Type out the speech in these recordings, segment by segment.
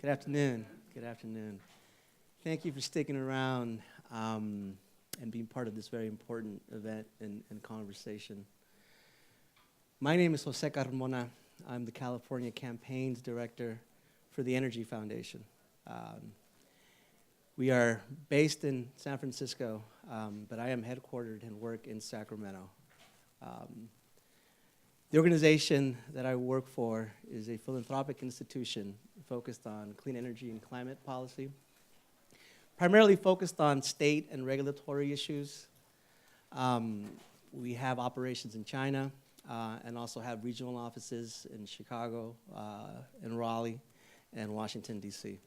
Good afternoon. Good afternoon. Thank you for sticking around and being part of this very important event and conversation. My name is José Carmona. I'm the California Campaigns Director for the Energy Foundation. We are based in San Francisco, but I am headquartered and work in Sacramento. The organization that I work for is a philanthropic institution focused on clean energy and climate policy, primarily focused on state and regulatory issues. We have operations in China and also have regional offices in Chicago, in Raleigh, and Washington, D.C.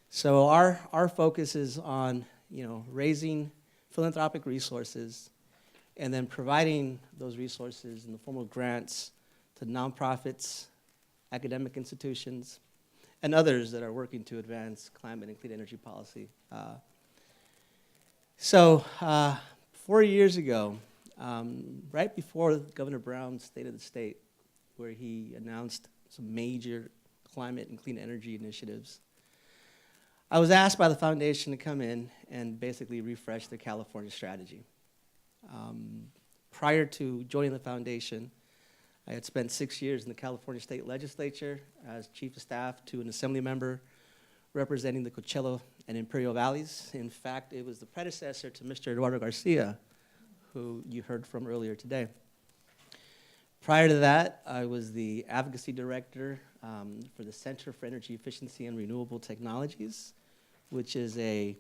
So our focus is on, raising philanthropic resources and then providing those resources in the form of grants to nonprofits, academic institutions, and others that are working to advance climate and clean energy policy. So 4 years ago, right before Governor Brown's State of the State, where he announced some major climate and clean energy initiatives, I was asked by the foundation to come in and basically refresh the California strategy. Prior to joining the foundation, I had spent 6 years in the California State Legislature as Chief of Staff to an Assembly member representing the Coachella and Imperial Valleys. In fact, it was the predecessor to Mr. Eduardo Garcia, who you heard from earlier today. Prior to that, I was the Advocacy Director for the Center for Energy Efficiency and Renewable Technologies, which is a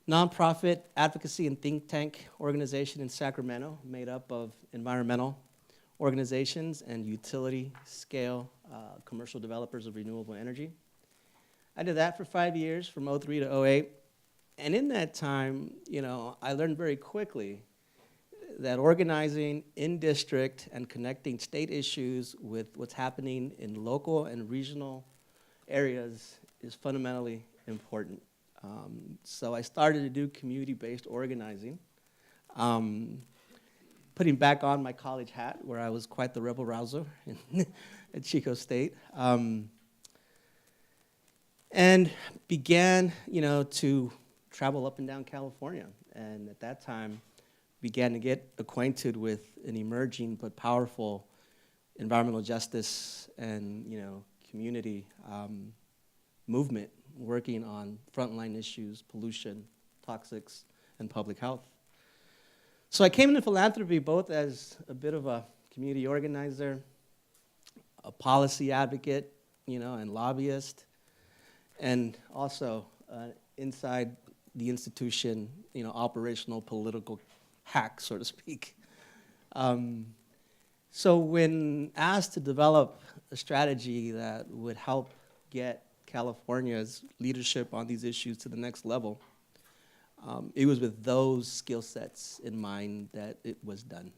nonprofit advocacy and think tank organization in Sacramento made up of environmental organizations and utility-scale commercial developers of renewable energy. I did that for 5 years, from 2003 to 2008. And in that time, I learned very quickly that organizing in district and connecting state issues with what's happening in local and regional areas is fundamentally important. So I started to do community-based organizing, putting back on my college hat, where I was quite the rebel-rouser at Chico State, and began, to travel up and down California. And at that time, began to get acquainted with an emerging but powerful environmental justice and, community movement working on frontline issues, pollution, toxics, and public health. So I came into philanthropy both as a bit of a community organizer, a policy advocate, and lobbyist, and also inside the institution, operational political hack, so to speak. So when asked to develop a strategy that would help get California's leadership on these issues to the next level, it was with those skill sets in mind that it was done.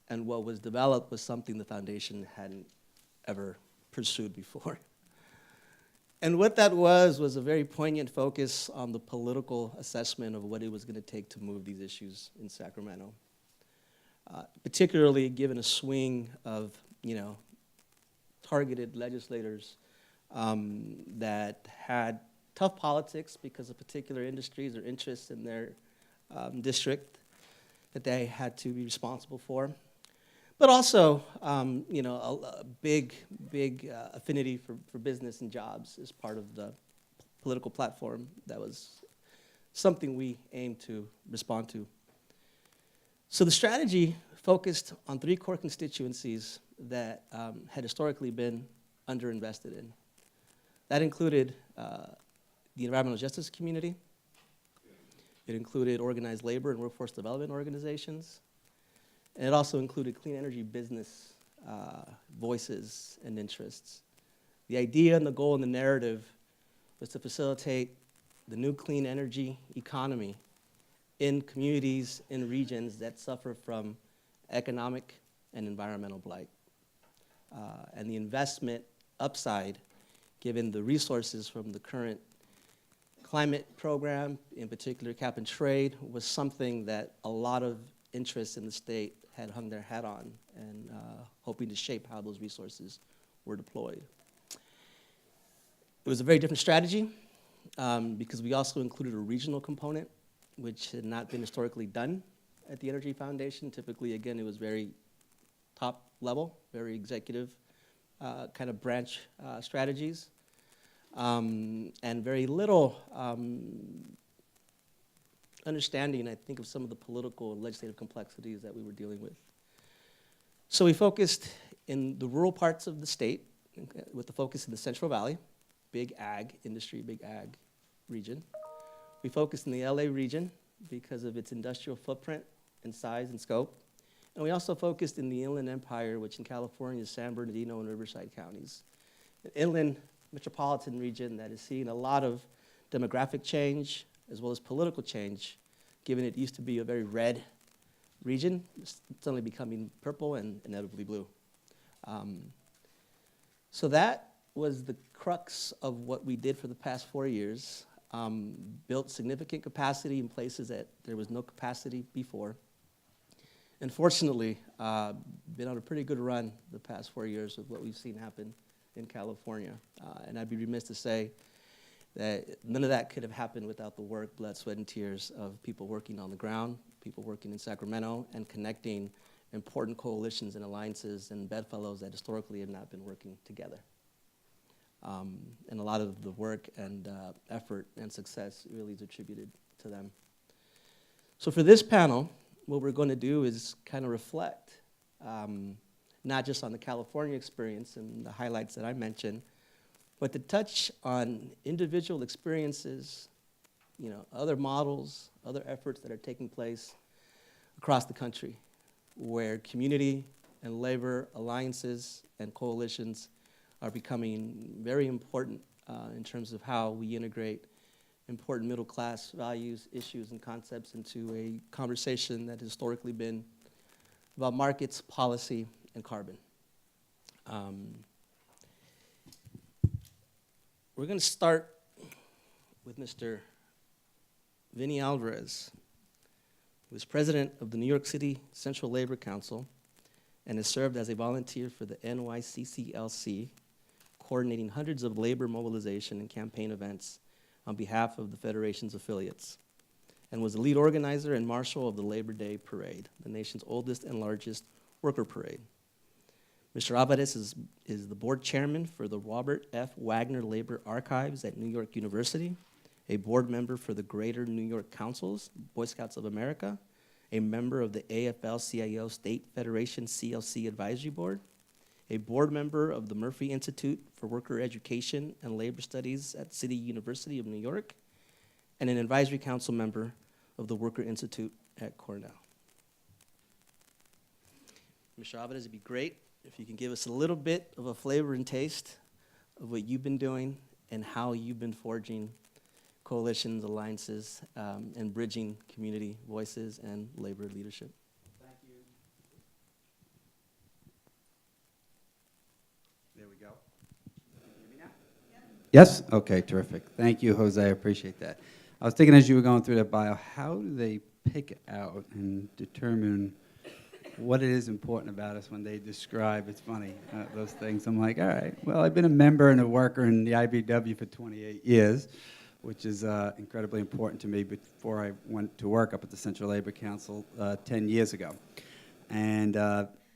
And what was developed was something the foundation hadn't ever pursued before. And what that was a very poignant focus on the political assessment of what it was going to take to move these issues in Sacramento, particularly given a swing of, targeted legislators that had tough politics because of particular industries or interests in their district that they had to be responsible for. But also, a big affinity for business and jobs as part of the political platform. That was something we aimed to respond to. So the strategy focused on 3 core constituencies that had historically been underinvested in. That included the environmental justice community. It included organized labor and workforce development organizations. And it also included clean energy business voices and interests. The idea and the goal and the narrative was to facilitate the new clean energy economy in communities, in regions that suffer from economic and environmental blight. And the investment upside, given the resources from the current climate program, in particular cap and trade, was something that a lot of interests in the state had hung their hat on and hoping to shape how those resources were deployed. It was a very different strategy because we also included a regional component, which had not been historically done at the Energy Foundation. Typically, again, it was very top level, very executive kind of branch strategies, and very little understanding, I think, of some of the political and legislative complexities that we were dealing with. So we focused in the rural parts of the state, with the focus in the Central Valley, big ag industry, big ag region. We focused in the LA region because of its industrial footprint and size and scope. And we also focused in the Inland Empire, which in California is San Bernardino and Riverside counties. An inland metropolitan region that is seeing a lot of demographic change as well as political change, given it used to be a very red region, it's suddenly becoming purple and inevitably blue. So that was the crux of what we did for the past 4 years. Built significant capacity in places that there was no capacity before. And fortunately, been on a pretty good run the past 4 years with what we've seen happen in California. And I'd be remiss to say that none of that could have happened without the work, blood, sweat, and tears of people working on the ground, people working in Sacramento, and connecting important coalitions and alliances and bedfellows that historically have not been working together. And a lot of the work and effort and success really is attributed to them. So for this panel, what we're going to do is kind of reflect, not just on the California experience and the highlights that I mentioned, but to touch on individual experiences, other models, other efforts that are taking place across the country, where community and labor alliances and coalitions are becoming very important in terms of how we integrate important middle-class values, issues, and concepts into a conversation that has historically been about markets, policy, and carbon. We're going to start with Mr. Vinny Alvarez, who is president of the New York City Central Labor Council and has served as a volunteer for the NYCCLC, coordinating hundreds of labor mobilization and campaign events on behalf of the Federation's affiliates, and was the lead organizer and marshal of the Labor Day Parade, the nation's oldest and largest worker parade. Mr. Alvarez is the board chairman for the Robert F. Wagner Labor Archives at New York University, a board member for the Greater New York Councils, Boy Scouts of America, a member of the AFL-CIO State Federation CLC Advisory Board, a board member of the Murphy Institute for Worker Education and Labor Studies at City University of New York, and an advisory council member of the Worker Institute at Cornell. Mr. Alvarez, it'd be great if you can give us a little bit of a flavor and taste of what you've been doing and how you've been forging coalitions, alliances, and bridging community voices and labor leadership. Thank you. There we go. Can you hear me now? Yep. Yes? Okay, terrific. Thank you, Jose. I appreciate that. I was thinking as you were going through that bio, how do they pick out and determine what it is important about us when they describe, it's funny, those things. I'm like, all right, well, I've been a member and a worker in the IBW for 28 years, which is incredibly important to me before I went to work up at the Central Labor Council 10 years ago. And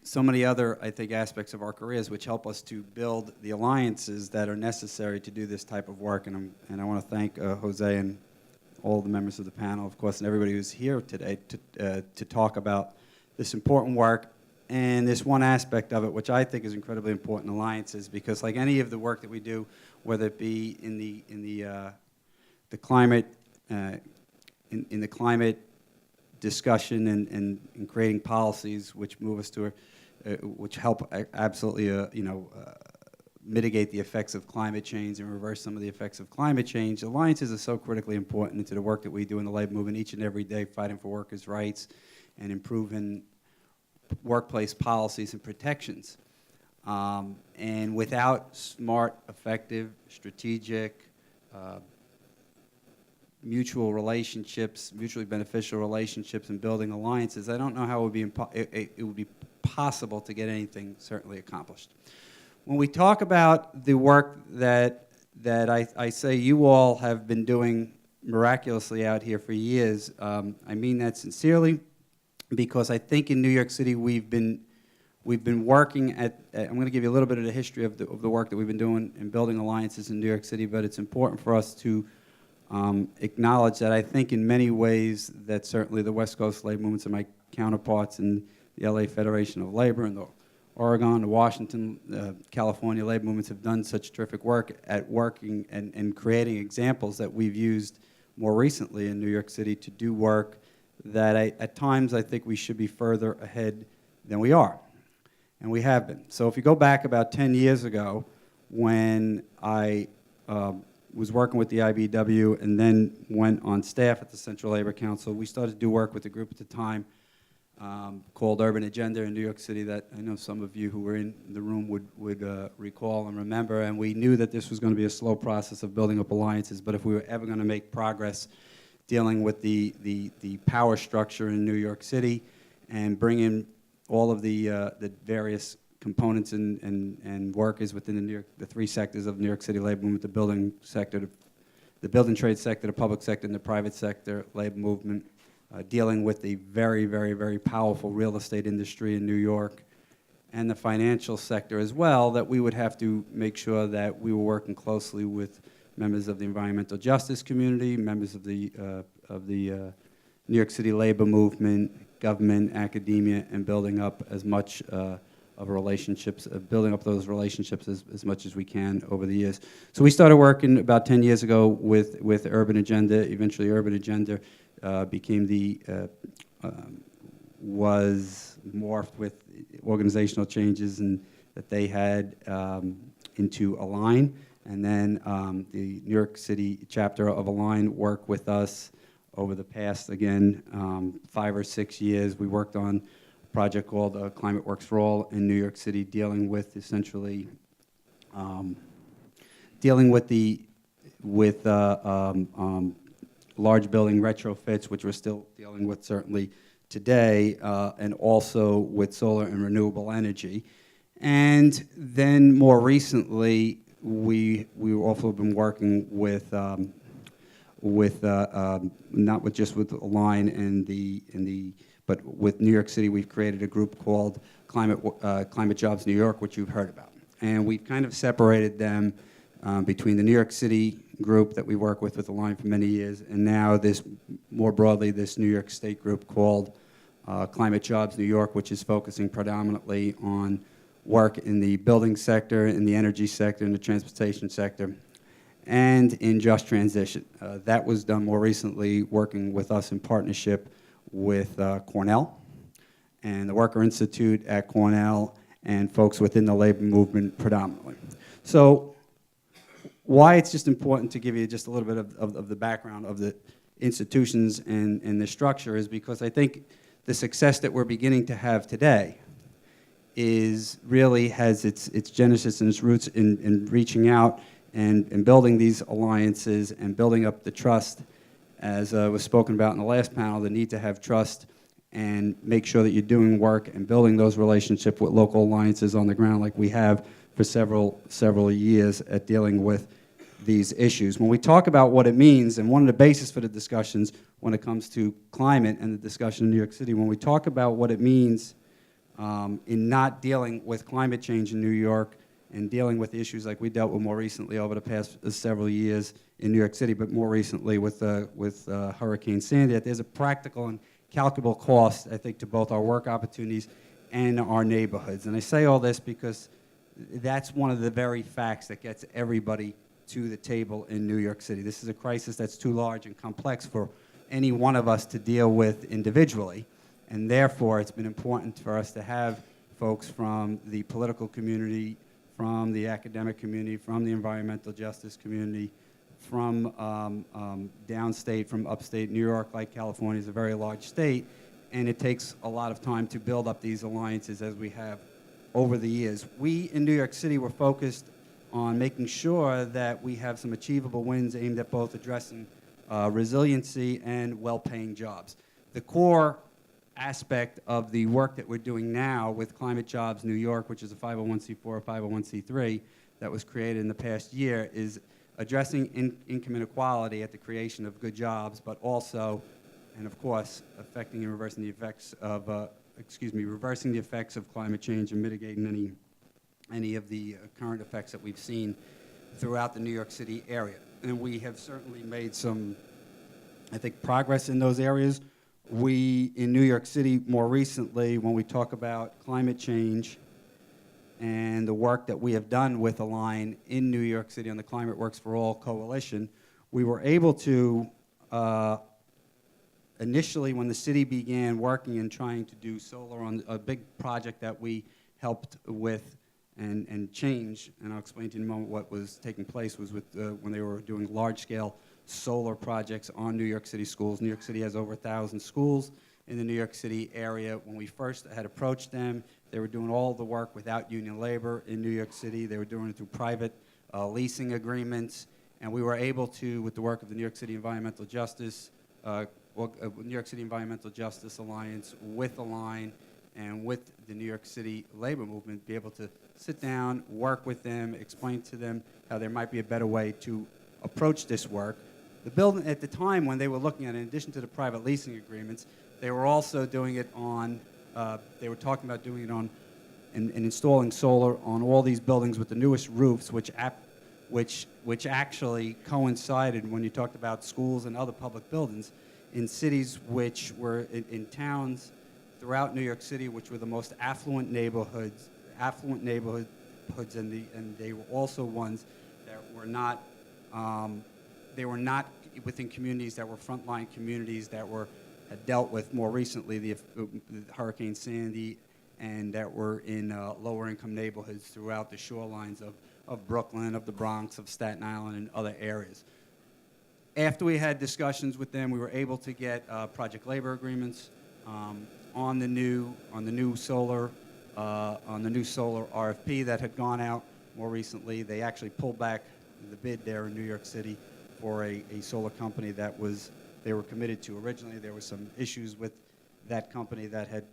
so many other, I think, aspects of our careers which help us to build the alliances that are necessary to do this type of work. And I want to thank Jose and all the members of the panel, of course, and everybody who's here today to talk about this important work and this one aspect of it, which I think is incredibly important, alliances, because like any of the work that we do, whether it be in the climate in the climate discussion and creating policies which move us to which help absolutely mitigate the effects of climate change and reverse some of the effects of climate change. Alliances are so critically important to the work that we do in the labor movement each and every day, fighting for workers' rights and improving workplace policies and protections. And without smart, effective, strategic, mutual relationships, mutually beneficial relationships, and building alliances, I don't know how it would be possible to get anything certainly accomplished. When we talk about the work that that I say you all have been doing miraculously out here for years. I mean that sincerely, because I think in New York City we've been working at I'm going to give you a little bit of the history of the work that we've been doing in building alliances in New York City, but it's important for us to acknowledge that I think in many ways that certainly the West Coast labor movements and my counterparts in the LA Federation of Labor and the Oregon, the Washington, California labor movements have done such terrific work at working and creating examples that we've used more recently in New York City to do work that at times I think we should be further ahead than we are. And we have been. So if you go back about 10 years ago when I was working with the IBEW and then went on staff at the Central Labor Council, we started to do work with a group at the time called Urban Agenda in New York City that I know some of you who were in the room would recall and remember. And we knew that this was going to be a slow process of building up alliances, but if we were ever going to make progress dealing with the power structure in New York City and bring in all of the various components and workers within the three sectors of New York City labor movement, the building sector, the building trade sector, the public sector, and the private sector labor movement, dealing with the very, very, very powerful real estate industry in New York, and the financial sector as well, that we would have to make sure that we were working closely with members of the environmental justice community, members of the New York City labor movement, government, academia, and building up as much of relationships, building up those relationships as much as we can over the years. So we started working about 10 years ago with Urban Agenda. Eventually, Urban Agenda became was morphed with organizational changes and that they had into Align. And then the New York City chapter of Align worked with us over the past, again, 5 or 6 years. We worked on a project called Climate Works for All in New York City, dealing with essentially, large building retrofits, which we're still dealing with certainly today, and also with solar and renewable energy. And then more recently, we've also been working with not just with Align but with New York City. We've created a group called Climate Jobs New York, which you've heard about, and we've kind of separated them between the New York City group that we work with Align for many years, and now this more broadly this New York State group called Climate Jobs New York, which is focusing predominantly on work in the building sector, in the energy sector, in the transportation sector, and in just transition. That was done more recently working with us in partnership with Cornell and the Worker Institute at Cornell and folks within the labor movement predominantly. So why it's just important to give you just a little bit of the background of the institutions and the structure is because I think the success that we're beginning to have today really has its genesis and its roots in reaching out and building these alliances and building up the trust, as was spoken about in the last panel, the need to have trust and make sure that you're doing work and building those relationships with local alliances on the ground like we have for several years at dealing with these issues. When we talk about what it means, and one of the bases for the discussions when it comes to climate and the discussion in New York City, when we talk about what it means in not dealing with climate change in New York and dealing with issues like we dealt with more recently over the past several years in New York City, but more recently with Hurricane Sandy, that there's a practical and calculable cost, I think, to both our work opportunities and our neighborhoods. And I say all this because that's one of the very facts that gets everybody to the table in New York City. This is a crisis that's too large and complex for any one of us to deal with individually, and therefore it's been important for us to have folks from the political community, from the academic community, from the environmental justice community, from downstate, from upstate New York, like California is a very large state, and it takes a lot of time to build up these alliances as we have over the years. We in New York City were focused on making sure that we have some achievable wins aimed at both addressing resiliency and well-paying jobs. The core aspect of the work that we're doing now with Climate Jobs New York, which is a 501c4 or 501c3 that was created in the past year, is addressing income inequality at the creation of good jobs, but also, and of course, affecting and reversing the effects of, reversing the effects of climate change and mitigating any of the current effects that we've seen throughout the New York City area. And we have certainly made some, I think, progress in those areas. We, in New York City, more recently, when we talk about climate change and the work that we have done with Align in New York City on the Climate Works for All coalition, we were able to, initially when the city began working and trying to do solar on a big project that we helped with and change, and I'll explain to you in a moment what was taking place, was with when they were doing large-scale solar projects on New York City schools. New York City has over 1,000 schools in the New York City area. When we first had approached them, they were doing all the work without union labor in New York City. They were doing it through private leasing agreements, and we were able to, with the work of the New York City Environmental Justice, New York City Environmental Justice Alliance, with Align, and with the New York City labor movement, be able to sit down, work with them, explain to them how there might be a better way to approach this work. The building, at the time when they were looking at it, in addition to the private leasing agreements, they were also doing it on, they were talking about doing it on, and installing solar on all these buildings with the newest roofs, which actually coincided when you talked about schools and other public buildings in cities which were in towns throughout New York City, which were the most affluent neighborhoods, and they were also ones that were not, they were not within communities that were frontline communities that had dealt with more recently the Hurricane Sandy, and that were in lower income neighborhoods throughout the shorelines of Brooklyn, of the Bronx, of Staten Island, and other areas. After we had discussions with them, we were able to get project labor agreements on the new solar RFP that had gone out more recently. They actually pulled back the bid there in New York City for a solar company that they were committed to originally. There were some issues with that company that had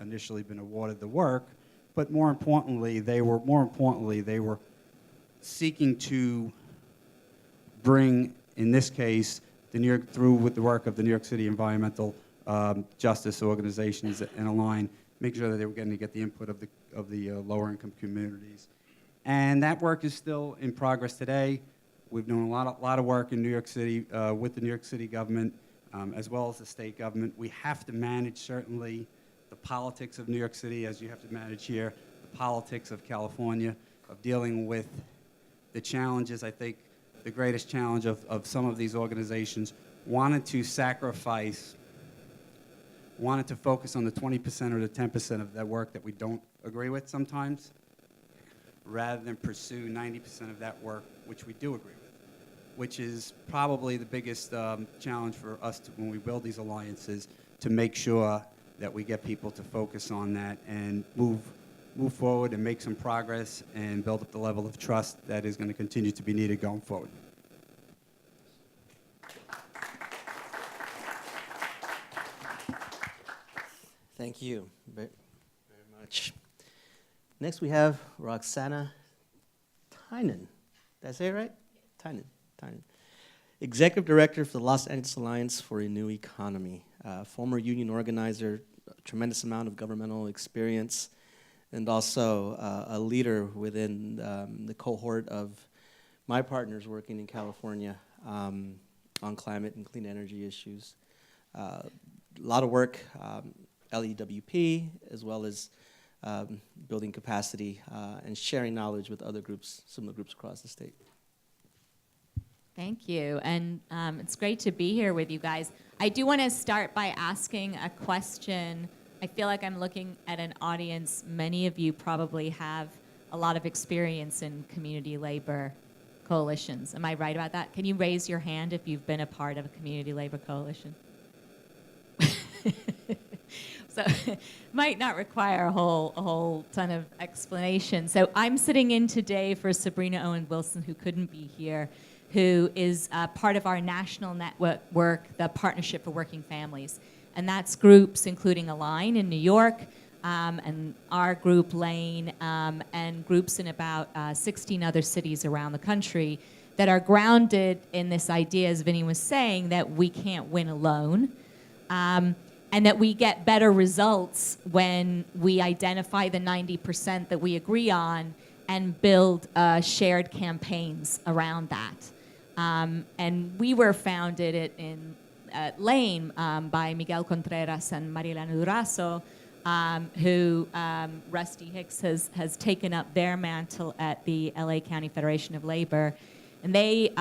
initially been awarded the work, but more importantly, they were seeking to bring, in this case, through with the work of the New York City Environmental Justice organizations and Align, make sure that they were getting to get the input of the lower income communities. And that work is still in progress today. We've done a lot of work in New York City with the New York City government, as well as the state government. We have to manage, certainly, the politics of New York City, as you have to manage here, the politics of California, of dealing with the challenges. I think the greatest challenge of some of these organizations wanted to focus on the 20% or the 10% of that work that we don't agree with sometimes, rather than pursue 90% of that work which we do agree with, which is probably the biggest challenge for us when we build these alliances, to make sure that we get people to focus on that and move forward and make some progress and build up the level of trust that is going to continue to be needed going forward. Thank you very much. Next, we have Roxana Tynan. Did I say it right? Tynan. Executive Director for the Los Angeles Alliance for a New Economy. Former union organizer, a tremendous amount of governmental experience, and also a leader within the cohort of my partners working in California on climate and clean energy issues. A lot of work, LEWP, as well as building capacity and sharing knowledge with other groups, similar groups across the state. Thank you, and it's great to be here with you guys. I do want to start by asking a question. I feel like I'm looking at an audience. Many of you probably have a lot of experience in community labor coalitions. Am I right about that? Can you raise your hand if you've been a part of a community labor coalition? So might not require a whole ton of explanation. So I'm sitting in today for Sebrina Owens-Wilson, who couldn't be here, who is part of our national network, the Partnership for Working Families. And that's groups including Align in New York, and our group, Lane, and groups in about 16 other cities around the country that are grounded in this idea, as Vinny was saying, that we can't win alone, and that we get better results when we identify the 90% that we agree on and build shared campaigns around that. And we were founded at Lane by Miguel Contreras and Marielena Durazo, who Rusty Hicks has taken up their mantle at the LA County Federation of Labor. And they,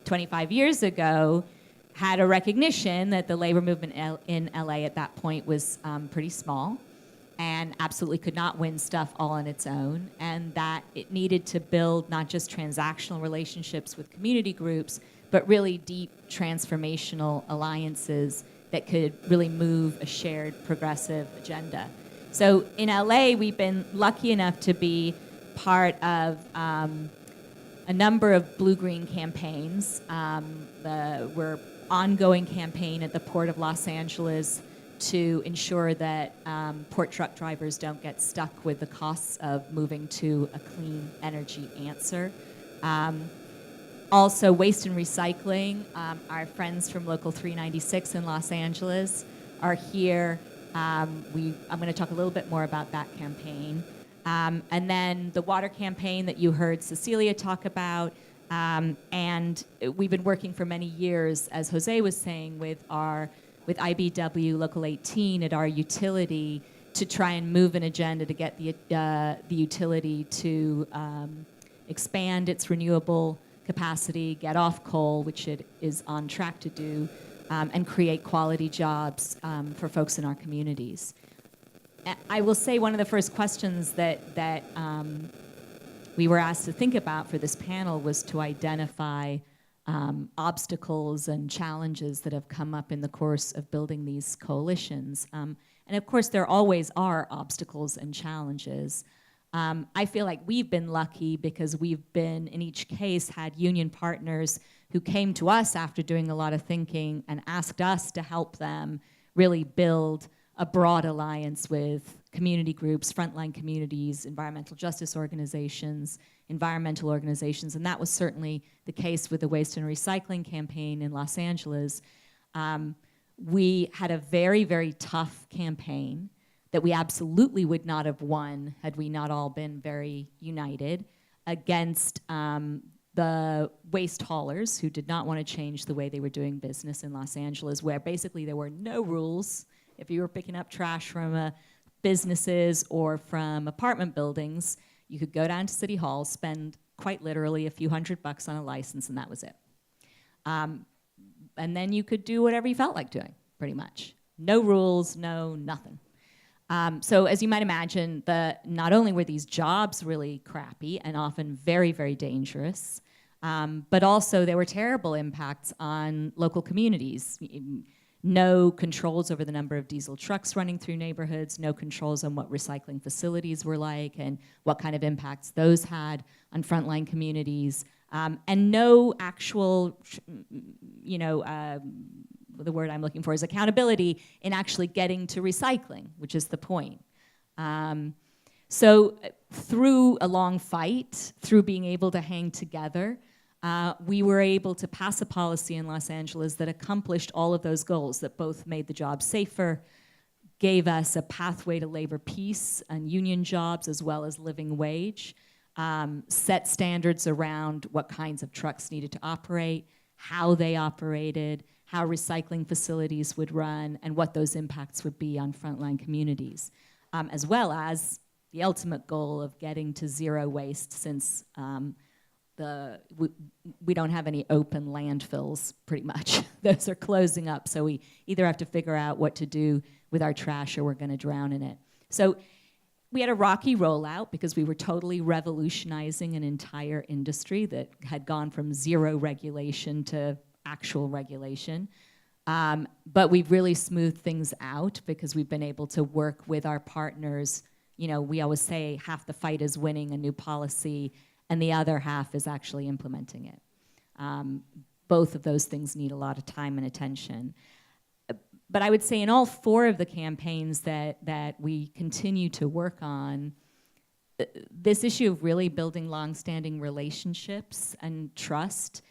25 years ago, had a recognition that the labor movement in LA at that point was pretty small and absolutely could not win stuff all on its own, and that it needed to build not just transactional relationships with community groups, but really deep transformational alliances that could really move a shared progressive agenda. So in LA, we've been lucky enough to be part of a number of blue-green campaigns. We're ongoing campaign at the Port of Los Angeles to ensure that port truck drivers don't get stuck with the costs of moving to a clean energy answer. Also, waste and recycling. Our friends from Local 396 in Los Angeles are here. I'm going to talk a little bit more about that campaign. And then the water campaign that you heard Cecilia talk about. And we've been working for many years, as Jose was saying, with IBW Local 18 at our utility to try and move an agenda to get the utility to expand its renewable capacity, get off coal, which it is on track to do, and create quality jobs for folks in our communities. I will say one of the first questions that we were asked to think about for this panel was to identify obstacles and challenges that have come up in the course of building these coalitions. And of course, there always are obstacles and challenges. I feel like we've been lucky because we've been, in each case, had union partners who came to us after doing a lot of thinking and asked us to help them really build a broad alliance with community groups, frontline communities, environmental justice organizations, environmental organizations, and that was certainly the case with the waste and recycling campaign in Los Angeles. We had a very, very tough campaign that we absolutely would not have won had we not all been very united against the waste haulers who did not want to change the way they were doing business in Los Angeles, where basically there were no rules. If you were picking up trash from businesses or from apartment buildings, you could go down to City Hall, spend quite literally a few $100 on a license, and that was it. And then you could do whatever you felt like doing, pretty much. No rules, no nothing. So as you might imagine, not only were these jobs really crappy and often very, very dangerous, but also there were terrible impacts on local communities. No controls over the number of diesel trucks running through neighborhoods, no controls on what recycling facilities were like and what kind of impacts those had on frontline communities, and no actual, the word I'm looking for is accountability in actually getting to recycling, which is the point. So through a long fight, through being able to hang together, we were able to pass a policy in Los Angeles that accomplished all of those goals, that both made the job safer, gave us a pathway to labor peace and union jobs as well as living wage, set standards around what kinds of trucks needed to operate, how they operated, how recycling facilities would run, and what those impacts would be on frontline communities, as well as the ultimate goal of getting to zero waste, since we don't have any open landfills, pretty much. Those are closing up, so we either have to figure out what to do with our trash or we're going to drown in it. So we had a rocky rollout because we were totally revolutionizing an entire industry that had gone from zero regulation to actual regulation. But we've really smoothed things out because we've been able to work with our partners. You know, we always say half the fight is winning a new policy and the other half is actually implementing it. Both of those things need a lot of time and attention. But I would say in all four of the campaigns that we continue to work on, this issue of really building long-standing relationships and trust,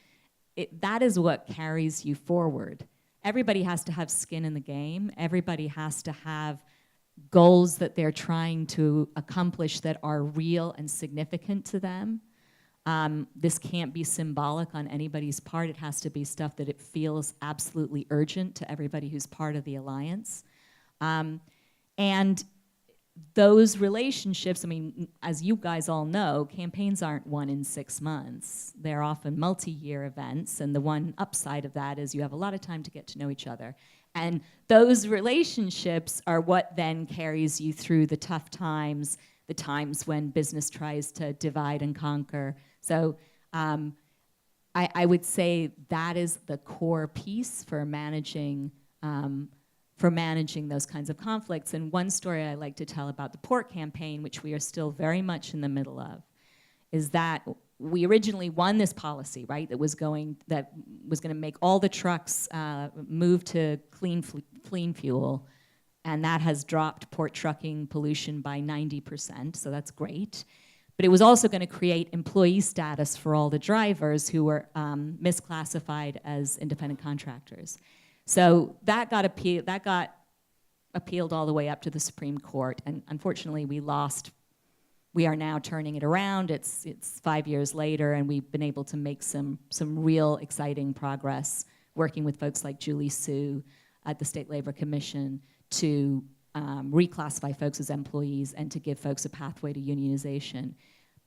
that is what carries you forward. Everybody has to have skin in the game. Everybody has to have goals that they're trying to accomplish that are real and significant to them. This can't be symbolic on anybody's part. It has to be stuff that it feels absolutely urgent to everybody who's part of the alliance. And those relationships, I mean, as you guys all know, campaigns aren't won in 6 months. They're often multi-year events, and the one upside of that is you have a lot of time to get to know each other. And those relationships are what then carries you through the tough times, the times when business tries to divide and conquer. So I would say that is the core piece for managing those kinds of conflicts. And one story I like to tell about the port campaign, which we are still very much in the middle of, is that we originally won this policy, right, that was going to make all the trucks move to clean fuel, and that has dropped port trucking pollution by 90%, so that's great. But it was also going to create employee status for all the drivers who were misclassified as independent contractors. So that got appealed all the way up to the Supreme Court, and unfortunately we lost. We are now turning it around. It's 5 years later, and we've been able to make some real exciting progress working with folks like Julie Sue at the State Labor Commission to reclassify folks as employees and to give folks a pathway to unionization.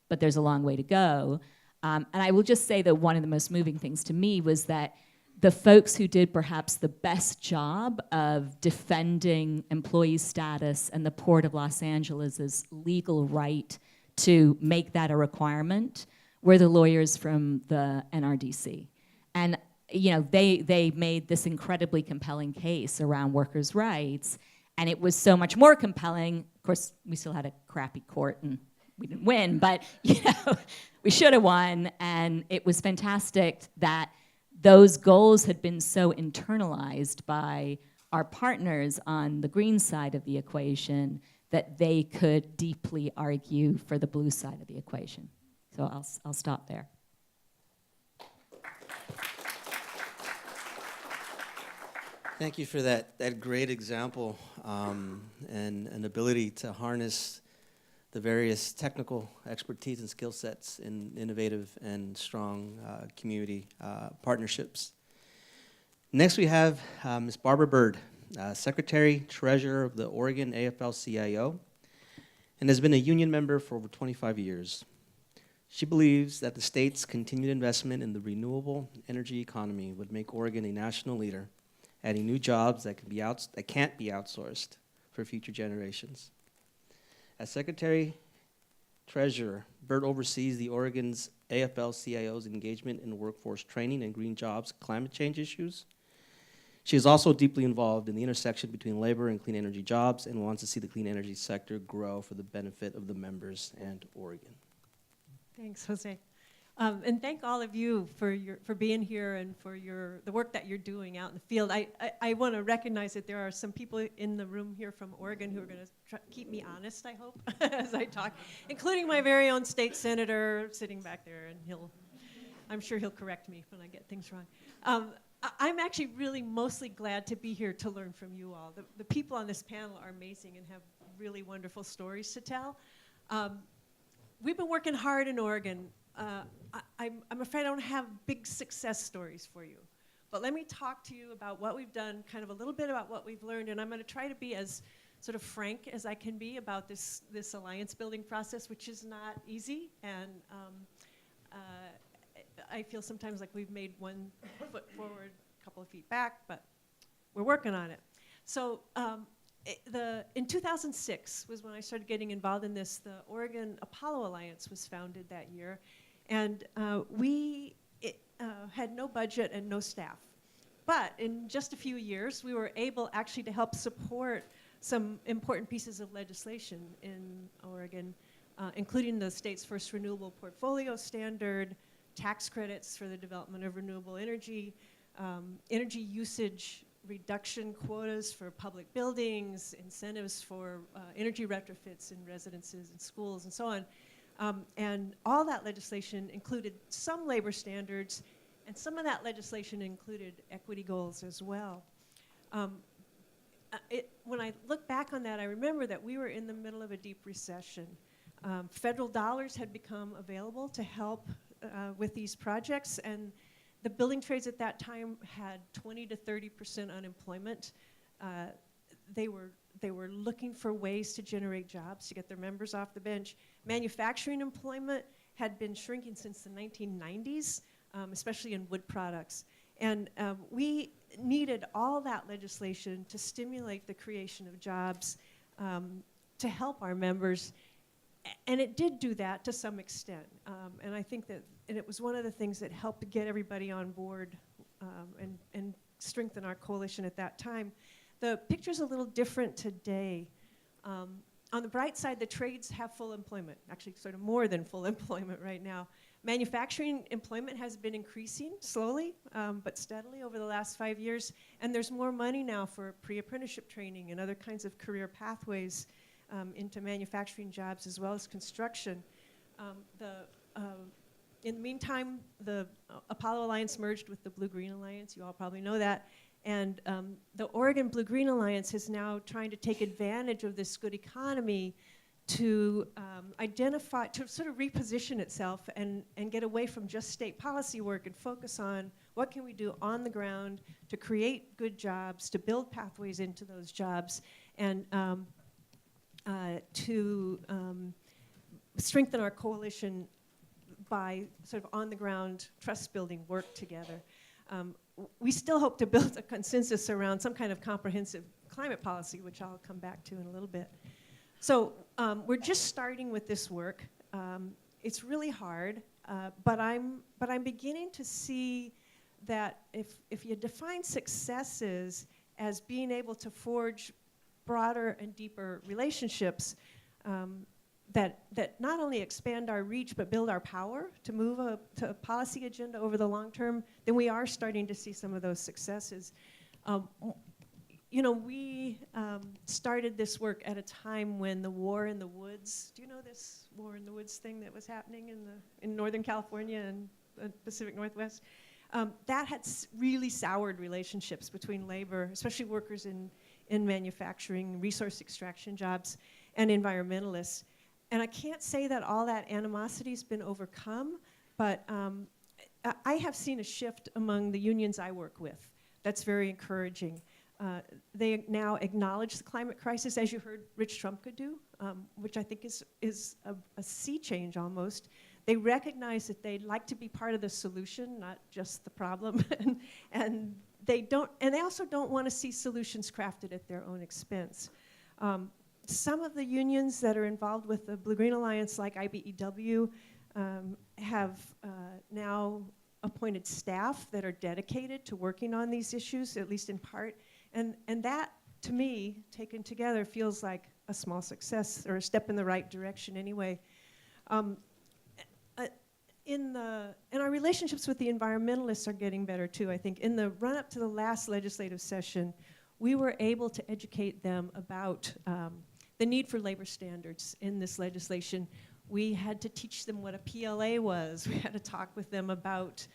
But there's a long way to go. And I will just say that one of the most moving things to me was that the folks who did perhaps the best job of defending employee status and the Port of Los Angeles's legal right to make that a requirement were the lawyers from the NRDC. And you know, they made this incredibly compelling case around workers' rights, and it was so much more compelling. Of course, we still had a crappy court and we didn't win, but you know, we should have won, and it was fantastic that those goals had been so internalized by our partners on the green side of the equation that they could deeply argue for the blue side of the equation. So I'll stop there. Thank you for that great example and an ability to harness the various technical expertise and skill sets in innovative and strong community partnerships. Next we have Ms. Barbara Byrd, Secretary Treasurer of the Oregon AFL-CIO, and has been a union member for over 25 years. She believes that the state's continued investment in the renewable energy economy would make Oregon a national leader, adding new jobs that can't be outsourced for future generations. As Secretary Treasurer, Byrd oversees the Oregon's AFL-CIO's engagement in workforce training and green jobs, climate change issues. She is also deeply involved in the intersection between labor and clean energy jobs and wants to see the clean energy sector grow for the benefit of the members and Oregon. Thanks, Jose. And thank all of you for being here and for the work that you're doing out in the field. I want to recognize that there are some people in the room here from Oregon who are going to keep me honest, I hope, as I talk, including my very own state senator sitting back there, and I'm sure he'll correct me when I get things wrong. I'm actually really mostly glad to be here to learn from you all. The people on this panel are amazing and have really wonderful stories to tell. We've been working hard in Oregon. I'm afraid I don't have big success stories for you. But let me talk to you about what we've done, kind of a little bit about what we've learned, and I'm going to try to be as sort of frank as I can be about this alliance building process, which is not easy, and I feel sometimes like we've made one foot forward, a couple of feet back, but we're working on it. So in 2006 was when I started getting involved in this. The Oregon Apollo Alliance was founded that year. And we had no budget and no staff. But in just a few years, we were able actually to help support some important pieces of legislation in Oregon, including the state's first renewable portfolio standard, tax credits for the development of renewable energy, energy usage reduction quotas for public buildings, incentives for energy retrofits in residences and schools and so on. And all that legislation included some labor standards, and some of that legislation included equity goals as well. When I look back on that, I remember that we were in the middle of a deep recession. Federal dollars had become available to help with these projects, and the building trades at that time had 20 to 30% unemployment. They were looking for ways to generate jobs, to get their members off the bench. Manufacturing employment had been shrinking since the 1990s, especially in wood products. And we needed all that legislation to stimulate the creation of jobs, to help our members. And it did do that to some extent. And I think that it was one of the things that helped get everybody on board and strengthen our coalition at that time. The picture's a little different today. On the bright side, the trades have full employment, actually sort of more than full employment right now. Manufacturing employment has been increasing slowly, but steadily over the last 5 years, and there's more money now for pre-apprenticeship training and other kinds of career pathways into manufacturing jobs as well as construction. In the meantime, the Apollo Alliance merged with the Blue-Green Alliance. You all probably know that. And the Oregon Blue-Green Alliance is now trying to take advantage of this good economy to identify, to sort of reposition itself and get away from just state policy work and focus on what can we do on the ground to create good jobs, to build pathways into those jobs, and to strengthen our coalition by sort of on-the-ground trust-building work together. We still hope to build a consensus around some kind of comprehensive climate policy, which I'll come back to in a little bit. So we're just starting with this work. It's really hard, but I'm beginning to see that if you define successes as being able to forge broader and deeper relationships that not only expand our reach but build our power to move to a policy agenda over the long term, then we are starting to see some of those successes. You know, we started this work at a time when the war in the woods, do you know this war in the woods thing that was happening in Northern California and the Pacific Northwest? That had really soured relationships between labor, especially workers in manufacturing, resource extraction jobs, and environmentalists. And I can't say that all that animosity's been overcome, but I have seen a shift among the unions I work with. That's very encouraging. They now acknowledge the climate crisis, as you heard Rich Trumka do, which I think is a sea change almost. They recognize that they'd like to be part of the solution, not just the problem, and they also don't want to see solutions crafted at their own expense. Some of the unions that are involved with the Blue-Green Alliance, like IBEW, have now appointed staff that are dedicated to working on these issues, at least in part. And that, to me, taken together, feels like a small success or a step in the right direction anyway. And our relationships with the environmentalists are getting better too, I think. In the run-up to the last legislative session, we were able to educate them about the need for labor standards in this legislation. We had to teach them what a PLA was. We had to talk with them about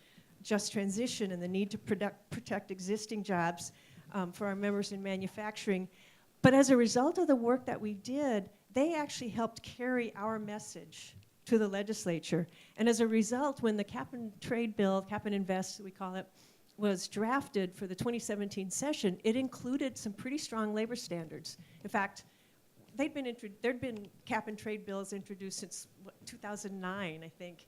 just transition and the need to protect existing jobs for our members in manufacturing. But as a result of the work that we did, they actually helped carry our message to the legislature. And as a result, when the Cap and Trade bill, Cap and Invest, we call it, was drafted for the 2017 session, it included some pretty strong labor standards. In fact, there'd been Cap and Trade bills introduced since 2009, I think.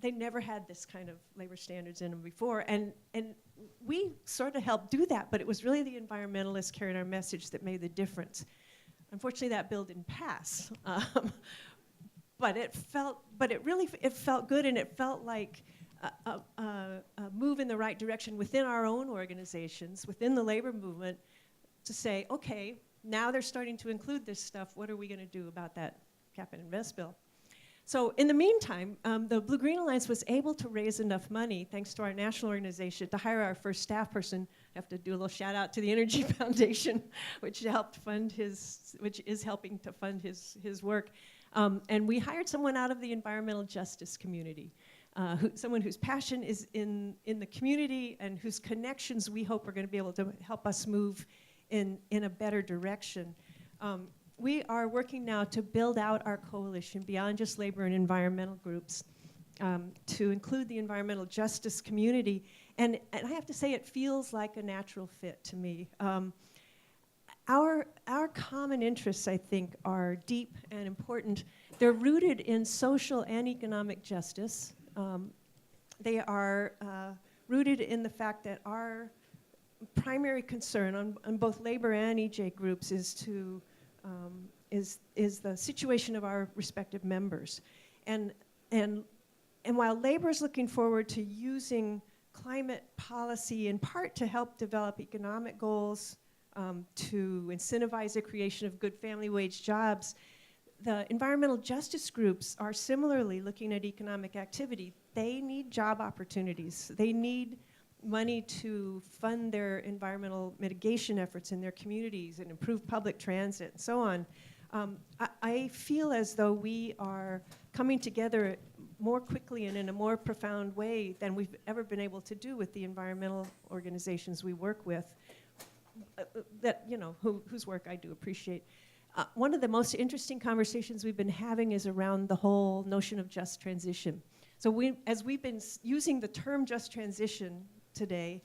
They never had this kind of labor standards in them before, and we sort of helped do that, but it was really the environmentalists carrying our message that made the difference. Unfortunately, that bill didn't pass, but it felt good, and it felt like a move in the right direction within our own organizations, within the labor movement, to say, okay, now they're starting to include this stuff. What are we going to do about that Cap and Invest bill? So in the meantime, the Blue-Green Alliance was able to raise enough money, thanks to our national organization, to hire our first staff person. I have to do a little shout out to the Energy Foundation, which helped fund which is helping to fund his work. And we hired someone out of the environmental justice community, someone whose passion is in the community and whose connections we hope are going to be able to help us move in a better direction. We are working now to build out our coalition beyond just labor and environmental groups to include the environmental justice community. And I have to say, it feels like a natural fit to me. Our common interests, I think, are deep and important. They're rooted in social and economic justice. They are rooted in the fact that our primary concern on both labor and EJ groups is the situation of our respective members. And while labor is looking forward to using climate policy in part to help develop economic goals, to incentivize the creation of good family wage jobs, the environmental justice groups are similarly looking at economic activity. They need job opportunities. They need money to fund their environmental mitigation efforts in their communities and improve public transit and so on. I feel as though we are coming together more quickly and in a more profound way than we've ever been able to do with the environmental organizations we work with, whose work I do appreciate. One of the most interesting conversations we've been having is around the whole notion of just transition. So as we've been using the term just transition today,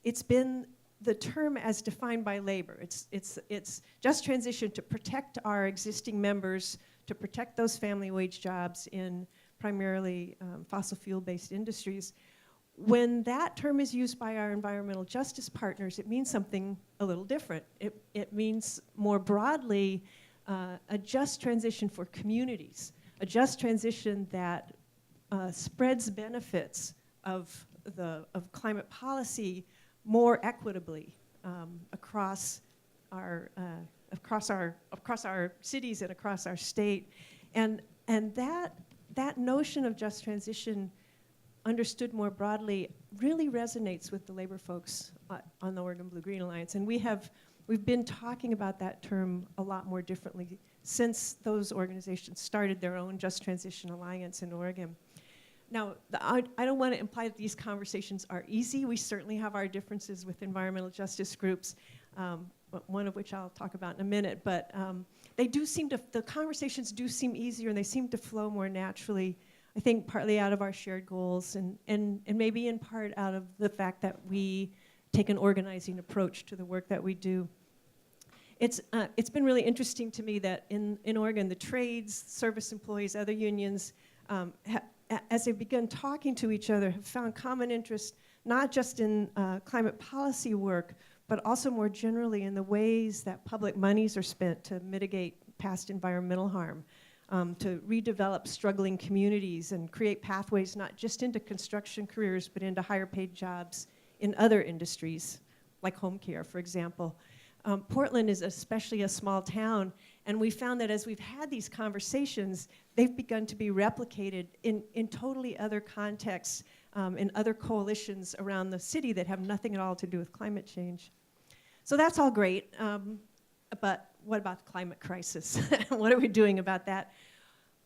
it's been the term as defined by labor. It's just transition to protect our existing members, to protect those family wage jobs in primarily fossil fuel-based industries. When that term is used by our environmental justice partners, it means something a little different. It means more broadly a just transition for communities, a just transition that spreads benefits of climate policy more equitably across our cities and across our state, and that notion of just transition, understood more broadly, really resonates with the labor folks on the Oregon Blue-Green Alliance, and we've been talking about that term a lot more differently since those organizations started their own Just Transition Alliance in Oregon. Now, I don't want to imply that these conversations are easy. We certainly have our differences with environmental justice groups, one of which I'll talk about in a minute, but the conversations do seem easier and they seem to flow more naturally, I think partly out of our shared goals and maybe in part out of the fact that we take an organizing approach to the work that we do. It's been really interesting to me that in Oregon, the trades, service employees, other unions, as they've begun talking to each other, have found common interest, not just in climate policy work, but also more generally in the ways that public monies are spent to mitigate past environmental harm, to redevelop struggling communities and create pathways not just into construction careers, but into higher paid jobs in other industries, like home care, for example. Portland is especially a small town, and we found that as we've had these conversations, they've begun to be replicated in totally other contexts, in other coalitions around the city that have nothing at all to do with climate change. So that's all great, but what about the climate crisis? What are we doing about that?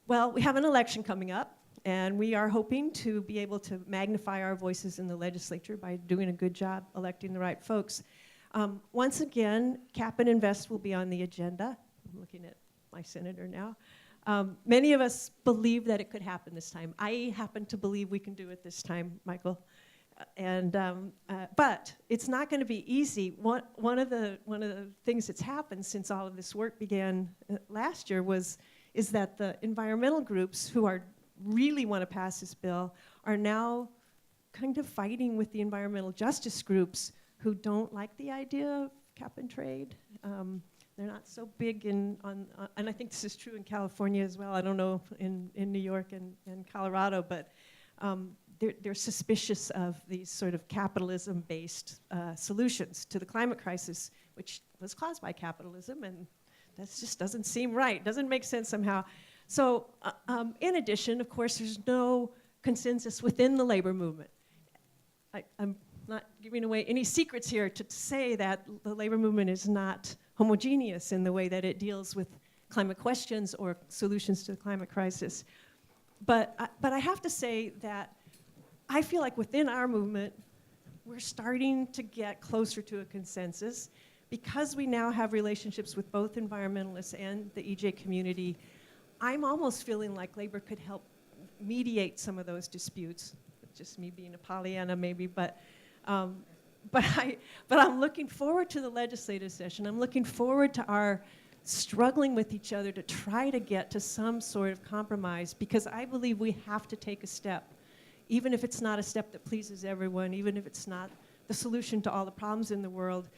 Well, we have an election coming up, and we are hoping to be able to magnify our voices in the legislature by doing a good job electing the right folks. Once again, Cap and Invest will be on the agenda. I'm looking at my senator now. Many of us believe that it could happen this time. I happen to believe we can do it this time, Michael. But it's not going to be easy. One of the things that's happened since all of this work began last year is that the environmental groups who really want to pass this bill are now kind of fighting with the environmental justice groups who don't like the idea of cap and trade. They're not so big and I think this is true in California as well. I don't know in New York and Colorado, but they're suspicious of these sort of capitalism-based solutions to the climate crisis, which was caused by capitalism, and that just doesn't seem right. Doesn't make sense somehow. So in addition, of course, there's no consensus within the labor movement. I'm not giving away any secrets here to say that the labor movement is not homogeneous in the way that it deals with climate questions or solutions to the climate crisis. But I have to say that I feel like within our movement, we're starting to get closer to a consensus because we now have relationships with both environmentalists and the EJ community. I'm almost feeling like labor could help mediate some of those disputes. Just me being a Pollyanna maybe, but I'm looking forward to the legislative session. I'm looking forward to our struggling with each other to try to get to some sort of compromise, because I believe we have to take a step, even if it's not a step that pleases everyone, even if it's not the solution to all the problems in the world.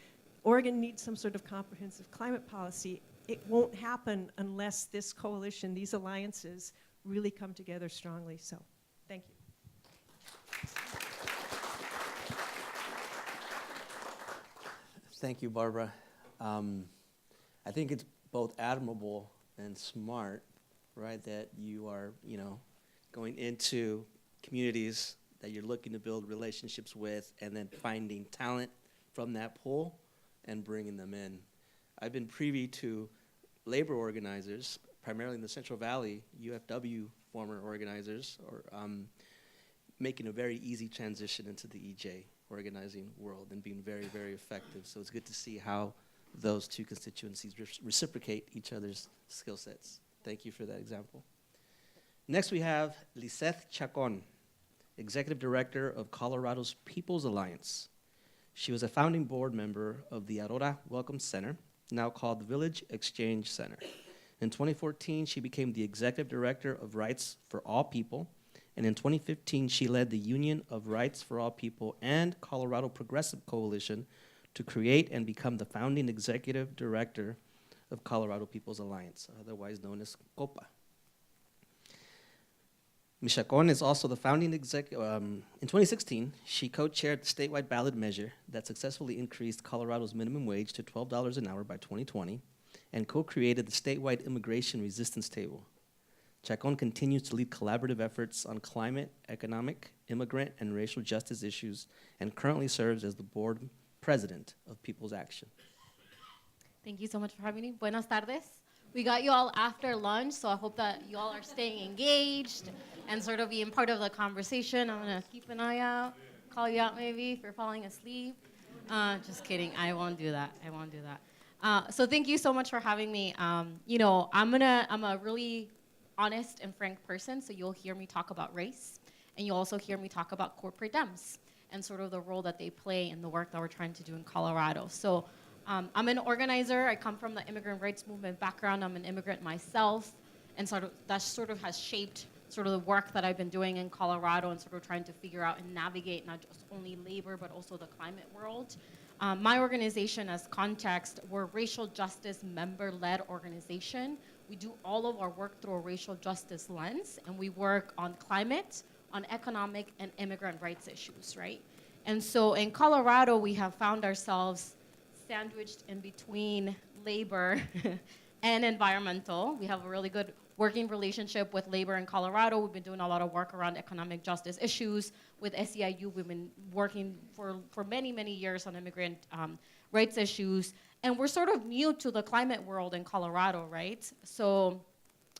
Oregon needs some sort of comprehensive climate policy. It won't happen unless this coalition, these alliances, really come together strongly. So, thank you. Thank you, Barbara. I think it's both admirable and smart, right, that you are, going into communities that you're looking to build relationships with and then finding talent from that pool and bringing them in. I've been privy to labor organizers, primarily in the Central Valley, UFW former organizers, making a very easy transition into the EJ organizing world and being very, very effective. So it's good to see how those two constituencies reciprocate each other's skill sets. Thank you for that example. Next we have Lizeth Chacon, Executive Director of Colorado's People's Alliance. She was a founding board member of the Aurora Welcome Center, now called the Village Exchange Center. In 2014, she became the Executive Director of Rights for All People, and in 2015, she led the Union of Rights for All People and Colorado Progressive Coalition to create and become the founding Executive Director of Colorado People's Alliance, otherwise known as COPA. Ms. Chacon is also the founding executive. In 2016, she co-chaired the statewide ballot measure that successfully increased Colorado's minimum wage to $12 an hour by 2020 and co-created the statewide immigration resistance table. Chacon continues to lead collaborative efforts on climate, economic, immigrant, and racial justice issues and currently serves as the board president of People's Action. Thank you so much for having me. Buenas tardes. We got you all after lunch, so I hope that you all are staying engaged and sort of being part of the conversation. I'm going to keep an eye out, call you out maybe if you're falling asleep. Just kidding. I won't do that. I won't do that. So thank you so much for having me. I'm a really honest and frank person, so you'll hear me talk about race, and you'll also hear me talk about corporate Dems and sort of the role that they play in the work that we're trying to do in Colorado. So I'm an organizer. I come from the immigrant rights movement background. I'm an immigrant myself, and that sort of has shaped sort of the work that I've been doing in Colorado and sort of trying to figure out and navigate not just only labor, but also the climate world. My organization, as context, we're a racial justice member-led organization. We do all of our work through a racial justice lens, and we work on climate, on economic and immigrant rights issues, right? And so in Colorado, we have found ourselves sandwiched in between labor and environmental. We have a really good working relationship with labor in Colorado. We've been doing a lot of work around economic justice issues. With AFL-CIO, we've been working for many, many years on immigrant rights issues. And we're sort of new to the climate world in Colorado, right? So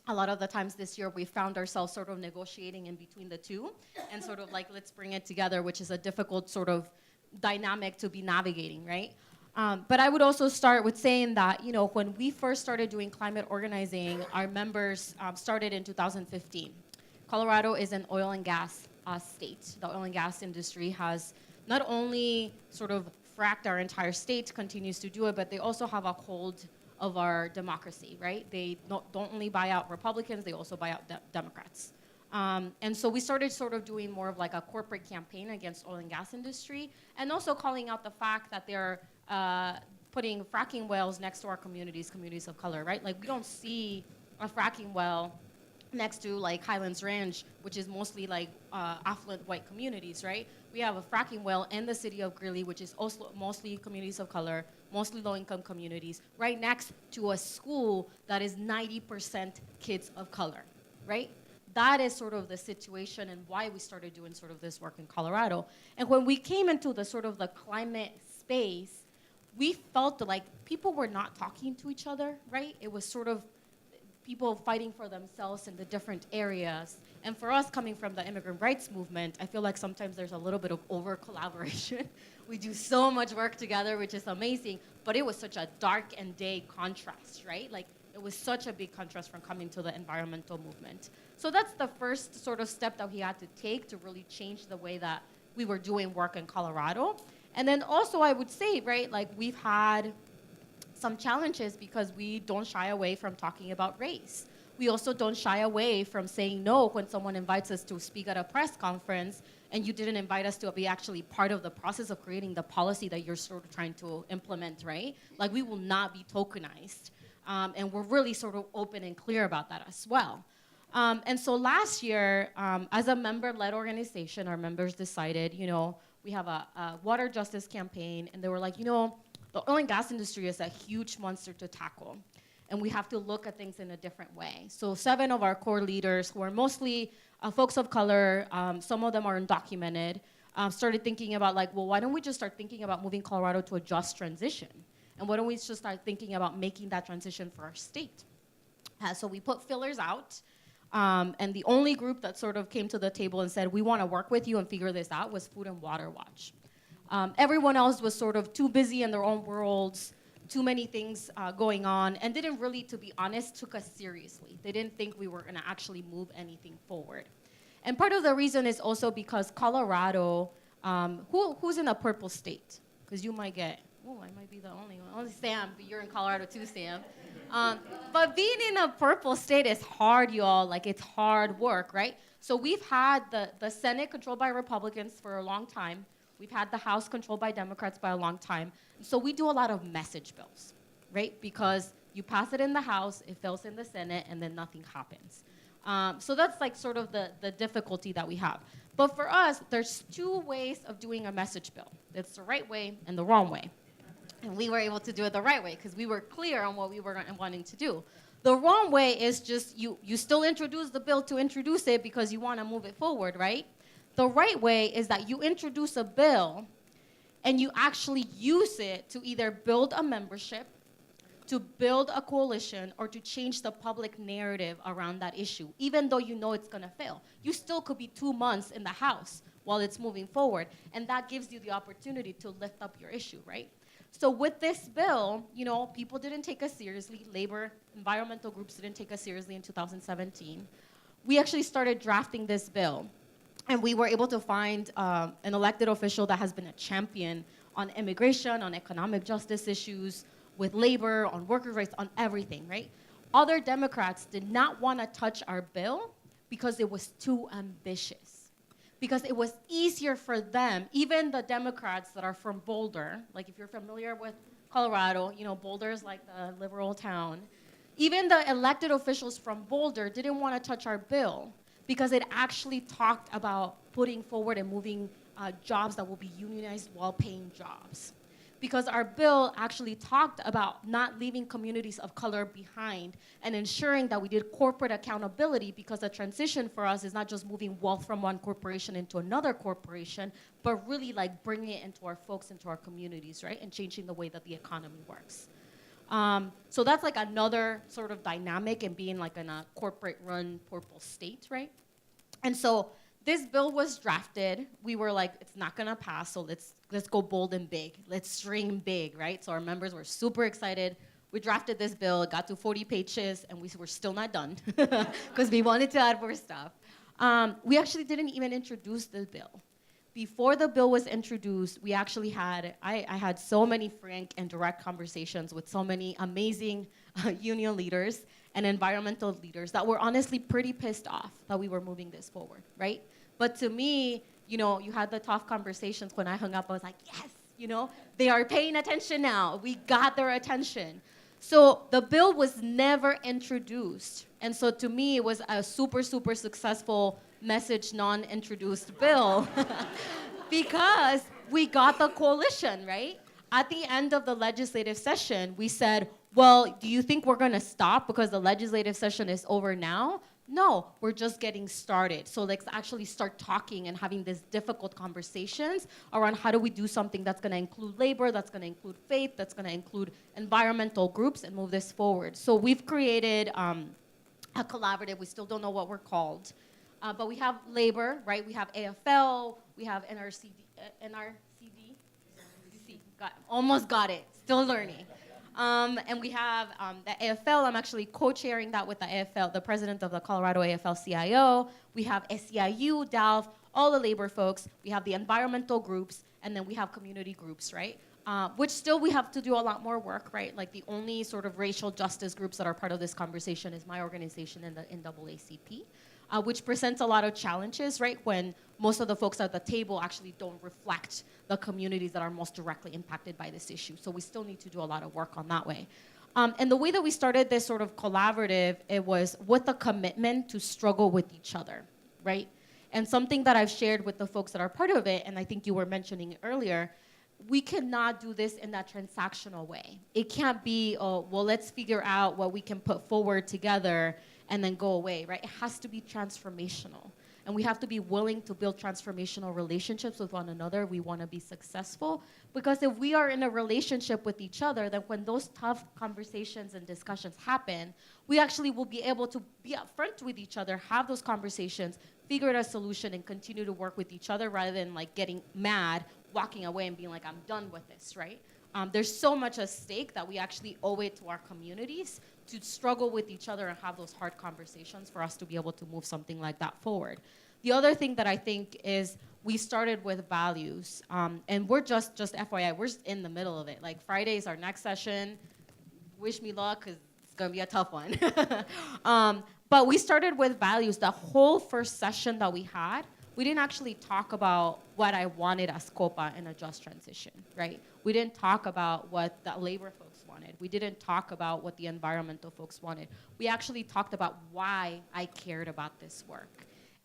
a lot of the times this year, we found ourselves sort of negotiating in between the two and sort of like, let's bring it together, which is a difficult sort of dynamic to be navigating, right? But I would also start with saying that, when we first started doing climate organizing, our members started in 2015. Colorado is an oil and gas state. The oil and gas industry has not only sort of fracked our entire state, continues to do it, but they also have a hold of our democracy, right? They don't only buy out Republicans, they also buy out Democrats. And so we started sort of doing more of like a corporate campaign against oil and gas industry, and also calling out the fact that they're putting fracking wells next to our communities of color, right? Like, we don't see a fracking well next to like Highlands Ranch, which is mostly like affluent white communities, right? We have a fracking well in the city of Greeley, which is also mostly communities of color, mostly low-income communities, right next to a school that is 90% kids of color, right? That is sort of the situation and why we started doing sort of this work in Colorado. And when we came into the sort of the climate space, we felt like people were not talking to each other, right? It was sort of people fighting for themselves in the different areas. And for us coming from the immigrant rights movement, I feel like sometimes there's a little bit of over collaboration. We do so much work together, which is amazing, but it was such a dark and day contrast, right? Like it was such a big contrast from coming to the environmental movement. So that's the first sort of step that we had to take to really change the way that we were doing work in Colorado. And then also I would say, right, like we've had some challenges because we don't shy away from talking about race. We also don't shy away from saying no when someone invites us to speak at a press conference and you didn't invite us to be actually part of the process of creating the policy that you're sort of trying to implement, right? Like we will not be tokenized. And we're really sort of open and clear about that as well. And so last year, as a member-led organization, our members decided, you know, we have a water justice campaign, and they were like, you know, the oil and gas industry is a huge monster to tackle, and we have to look at things in a different way. So 7 of our core leaders, who are mostly folks of color, some of them are undocumented, started thinking about like, well, why don't we just start thinking about moving Colorado to a just transition? And why don't we just start thinking about making that transition for our state? So we put fillers out, and the only group that sort of came to the table and said, we want to work with you and figure this out was Food and Water Watch. Everyone else was sort of too busy in their own worlds, too many things going on, and didn't really, to be honest, took us seriously. They didn't think we were going to actually move anything forward. And part of the reason is also because Colorado, who's in a purple state? Because you might get, oh, I might be the only one. Only Sam, but you're in Colorado too, Sam. But being in a purple state is hard, y'all. Like, it's hard work, right? So we've had the Senate controlled by Republicans for a long time. We've had the House controlled by Democrats by a long time. So we do a lot of message bills, right? Because you pass it in the House, it fails in the Senate, and then nothing happens. So that's like sort of the difficulty that we have. But for us, there's 2 ways of doing a message bill. It's the right way and the wrong way. And we were able to do it the right way because we were clear on what we were wanting to do. The wrong way is just you still introduce the bill to introduce it because you want to move it forward, right? The right way is that you introduce a bill and you actually use it to either build a membership, to build a coalition, or to change the public narrative around that issue, even though you know it's going to fail. You still could be 2 months in the House while it's moving forward, and that gives you the opportunity to lift up your issue, right? So with this bill, you know, people didn't take us seriously. Labor, environmental groups didn't take us seriously in 2017. We actually started drafting this bill. And we were able to find an elected official that has been a champion on immigration, on economic justice issues, with labor, on workers' rights, on everything, right? Other Democrats did not want to touch our bill because it was too ambitious. Because it was easier for them, even the Democrats that are from Boulder, like if you're familiar with Colorado, you know, Boulder is like the liberal town. Even the elected officials from Boulder didn't want to touch our bill because it actually talked about putting forward and moving jobs that will be unionized well-paying jobs. Because our bill actually talked about not leaving communities of color behind and ensuring that we did corporate accountability, because the transition for us is not just moving wealth from one corporation into another corporation, but really like bringing it into our folks, into our communities, right? And changing the way that the economy works. So that's like another sort of dynamic in being like in a corporate-run purple state, right? And so this bill was drafted. We were like, it's not gonna pass, so let's go bold and big. Let's dream big, right? So our members were super excited. We drafted this bill, it got to 40 pages, and we were still not done because we wanted to add more stuff. We actually didn't even introduce the bill. Before the bill was introduced, we actually had, I had so many frank and direct conversations with so many amazing union leaders and environmental leaders that were honestly pretty pissed off that we were moving this forward, right? But to me, you know, you had the tough conversations. When I hung up, I was like, yes, you know, they are paying attention now. We got their attention. So the bill was never introduced. And so to me, it was a super, super successful message non-introduced bill because we got the coalition, right? At the end of the legislative session, we said, well, do you think we're gonna stop because the legislative session is over now? No, we're just getting started. So let's actually start talking and having these difficult conversations around how do we do something that's gonna include labor, that's gonna include faith, that's gonna include environmental groups and move this forward. So we've created a collaborative, we still don't know what we're called, but we have labor, right? We have AFL, we have NRCD, almost got it, still learning. And we have the AFL. I'm actually co-chairing that with the AFL, the president of the Colorado AFL-CIO. We have SEIU, DALF, all the labor folks. We have the environmental groups, and then we have community groups, right? Which still we have to do a lot more work, right? Like the only sort of racial justice groups that are part of this conversation is my organization and the NAACP. Which presents a lot of challenges, right? When most of the folks at the table actually don't reflect the communities that are most directly impacted by this issue. So we still need to do a lot of work on that way. And the way that we started this sort of collaborative, it was with the commitment to struggle with each other, right? And something that I've shared with the folks that are part of it, and I think you were mentioning earlier, we cannot do this in that transactional way. It can't be, oh, well, let's figure out what we can put forward together and then go away, right? It has to be transformational. And we have to be willing to build transformational relationships with one another. We want to be successful. Because if we are in a relationship with each other, then when those tough conversations and discussions happen, we actually will be able to be upfront with each other, have those conversations, figure out a solution, and continue to work with each other rather than like getting mad, walking away and being like, I'm done with this, right? There's so much at stake that we actually owe it to our communities to struggle with each other and have those hard conversations for us to be able to move something like that forward. The other thing that I think is we started with values, and we're just FYI, we're just in the middle of it. Like Friday is our next session. Wish me luck, because it's gonna be a tough one. But we started with values. The whole first session that we had, we didn't actually talk about what I wanted as COPA in a just transition, right? We didn't talk about what the labor folks wanted. We didn't talk about what the environmental folks wanted. We actually talked about why I cared about this work.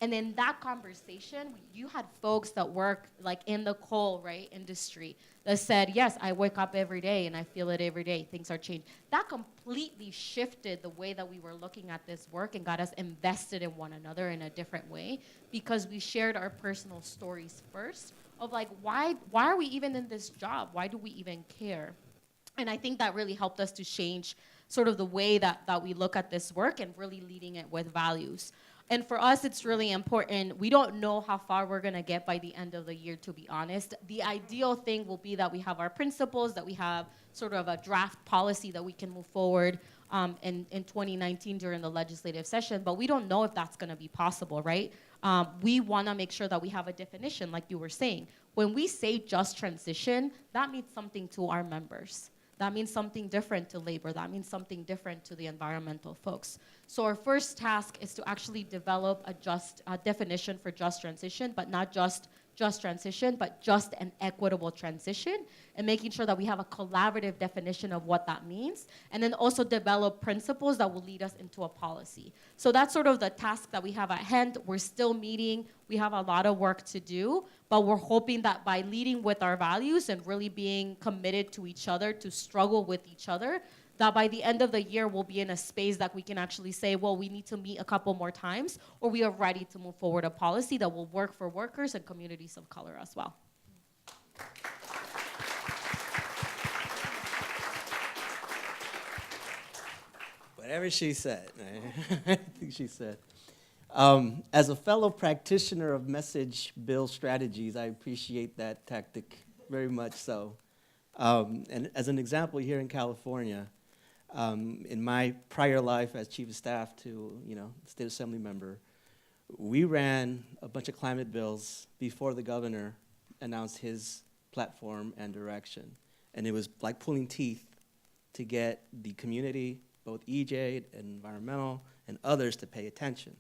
And in that conversation, you had folks that work like in the coal, right, industry that said, yes, I wake up every day and I feel it every day. Things are changed. That completely shifted the way that we were looking at this work and got us invested in one another in a different way because we shared our personal stories first of like, why are we even in this job? Why do we even care? And I think that really helped us to change sort of the way that we look at this work and really leading it with values. And for us, it's really important. We don't know how far we're going to get by the end of the year, to be honest. The ideal thing will be that we have our principles, that we have sort of a draft policy that we can move forward in 2019 during the legislative session. But we don't know if that's going to be possible, right? We want to make sure that we have a definition, like you were saying. When we say just transition, that means something to our members. That means something different to labor. That means something different to the environmental folks. So our first task is to actually develop a definition for just transition, but not just transition, but just an equitable transition, and making sure that we have a collaborative definition of what that means, and then also develop principles that will lead us into a policy. So that's sort of the task that we have at hand. We're still meeting. We have a lot of work to do, but we're hoping that by leading with our values and really being committed to each other, to struggle with each other, that by the end of the year, we'll be in a space that we can actually say, well, we need to meet a couple more times, or we are ready to move forward a policy that will work for workers and communities of color as well. Whatever she said, I think she said. As a fellow practitioner of message build strategies, I appreciate that tactic very much so. And as an example, here in California, in my prior life as chief of staff to, state assembly member, we ran a bunch of climate bills before the governor announced his platform and direction. And it was like pulling teeth to get the community, both EJ and environmental and others, to pay attention.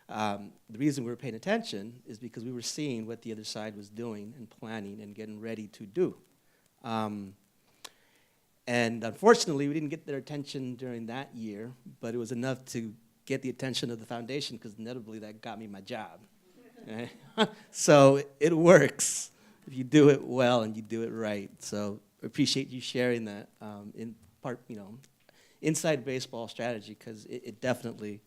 The reason we were paying attention is because we were seeing what the other side was doing and planning and getting ready to do. And unfortunately, we didn't get their attention during that year, but it was enough to get the attention of the foundation, because inevitably that got me my job. Right? So it works if you do it well and you do it right. So I appreciate you sharing that inside baseball strategy, because it definitely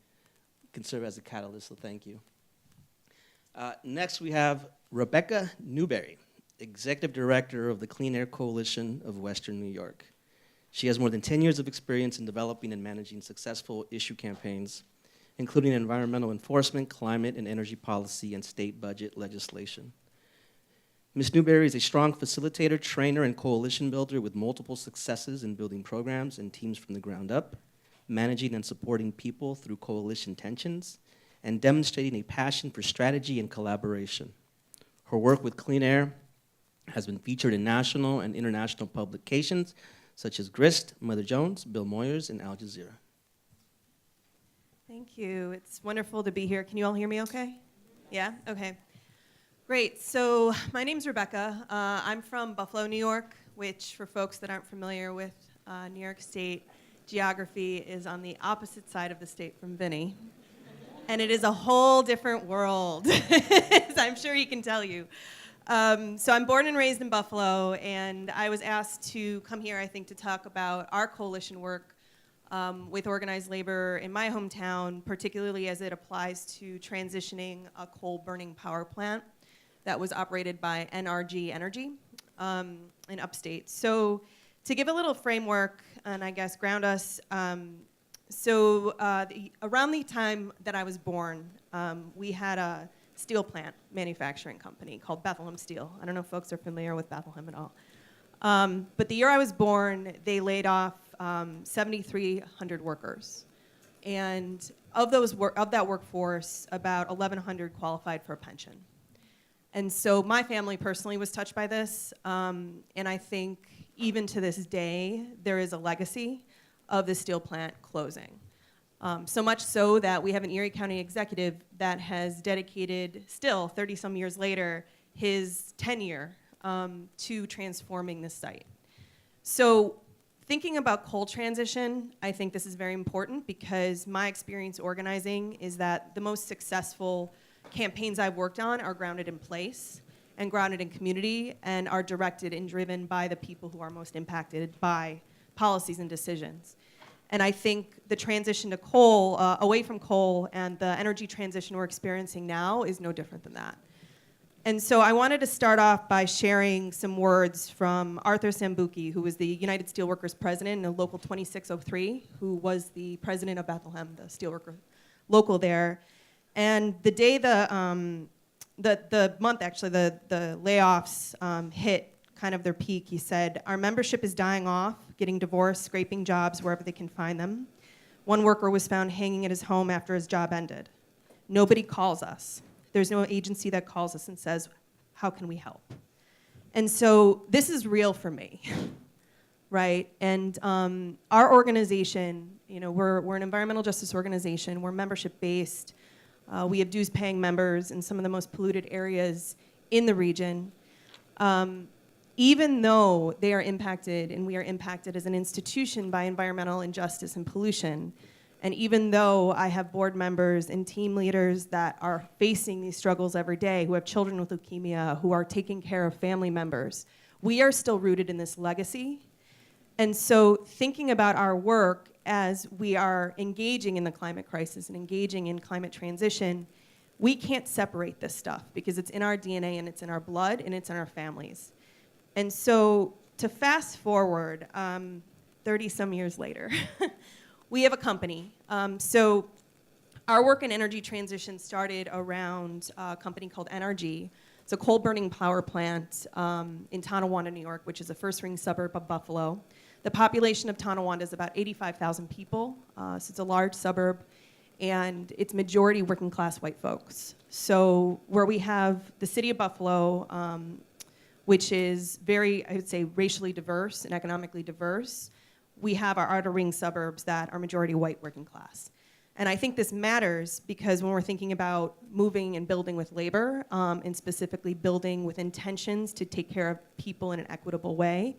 can serve as a catalyst, so thank you. Next, we have Rebecca Newberry, Executive Director of the Clean Air Coalition of Western New York. She has more than 10 years of experience in developing and managing successful issue campaigns, including environmental enforcement, climate and energy policy, and state budget legislation. Ms. Newberry is a strong facilitator, trainer, and coalition builder with multiple successes in building programs and teams from the ground up, managing and supporting people through coalition tensions, and demonstrating a passion for strategy and collaboration. Her work with Clean Air has been featured in national and international publications such as Grist, Mother Jones, Bill Moyers, and Al Jazeera. Thank you. It's wonderful to be here. Can you all hear me okay? Yeah? Okay. Great. So my name's Rebecca. I'm from Buffalo, New York, which for folks that aren't familiar with New York State geography is on the opposite side of the state from Vinny. And it is a whole different world, as I'm sure he can tell you. So I'm born and raised in Buffalo, and I was asked to come here, I think, to talk about our coalition work with organized labor in my hometown, particularly as it applies to transitioning a coal-burning power plant that was operated by NRG Energy in upstate. So to give a little framework and I guess ground us, around the time that I was born, we had a steel plant manufacturing company called Bethlehem Steel. I don't know if folks are familiar with Bethlehem at all. But the year I was born, they laid off 7,300 workers. And of that workforce, about 1,100 qualified for a pension. And so my family personally was touched by this. And I think even to this day, there is a legacy of the steel plant closing. So much so that we have an Erie County executive that has dedicated, still 30-some years later, his tenure to transforming this site. So thinking about coal transition, I think this is very important because my experience organizing is that the most successful campaigns I've worked on are grounded in place and grounded in community and are directed and driven by the people who are most impacted by policies and decisions. And I think the transition to coal, away from coal, and the energy transition we're experiencing now is no different than that. And so I wanted to start off by sharing some words from Arthur Sambuki, who was the United Steelworkers president in Local 2603, who was the president of Bethlehem, the steelworker local there. And the day the month, actually, the layoffs hit kind of their peak, he said, "Our membership is dying off, getting divorced, scraping jobs wherever they can find them. One worker was found hanging at his home after his job ended. Nobody calls us. There's no agency that calls us and says, how can we help?" And so this is real for me, right? And our organization, we're an environmental justice organization. We're membership-based. We have dues-paying members in some of the most polluted areas in the region. Even though they are impacted, and we are impacted as an institution by environmental injustice and pollution, and even though I have board members and team leaders that are facing these struggles every day, who have children with leukemia, who are taking care of family members, we are still rooted in this legacy. And so thinking about our work as we are engaging in the climate crisis and engaging in climate transition, we can't separate this stuff because it's in our DNA and it's in our blood and it's in our families. And so to fast forward 30-some years later, we have a company. So our work in energy transition started around a company called NRG. It's a coal-burning power plant in Tonawanda, New York, which is a first-ring suburb of Buffalo. The population of Tonawanda is about 85,000 people, so it's a large suburb, and it's majority working-class white folks. So where we have the city of Buffalo, which is very, I would say, racially diverse and economically diverse, we have our outer ring suburbs that are majority white working class. And I think this matters because when we're thinking about moving and building with labor, and specifically building with intentions to take care of people in an equitable way,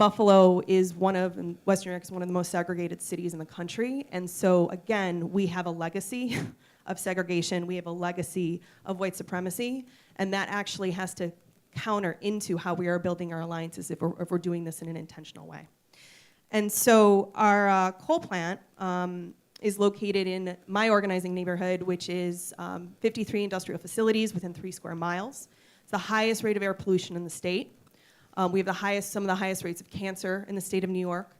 Buffalo is and Western New York is one of the most segregated cities in the country. And so, again, we have a legacy of segregation. We have a legacy of white supremacy. And that actually has to counter into how we are building our alliances if we're doing this in an intentional way. And so our coal plant is located in my organizing neighborhood, which is 53 industrial facilities within 3 square miles. It's the highest rate of air pollution in the state. We have some of the highest rates of cancer in the state of New York.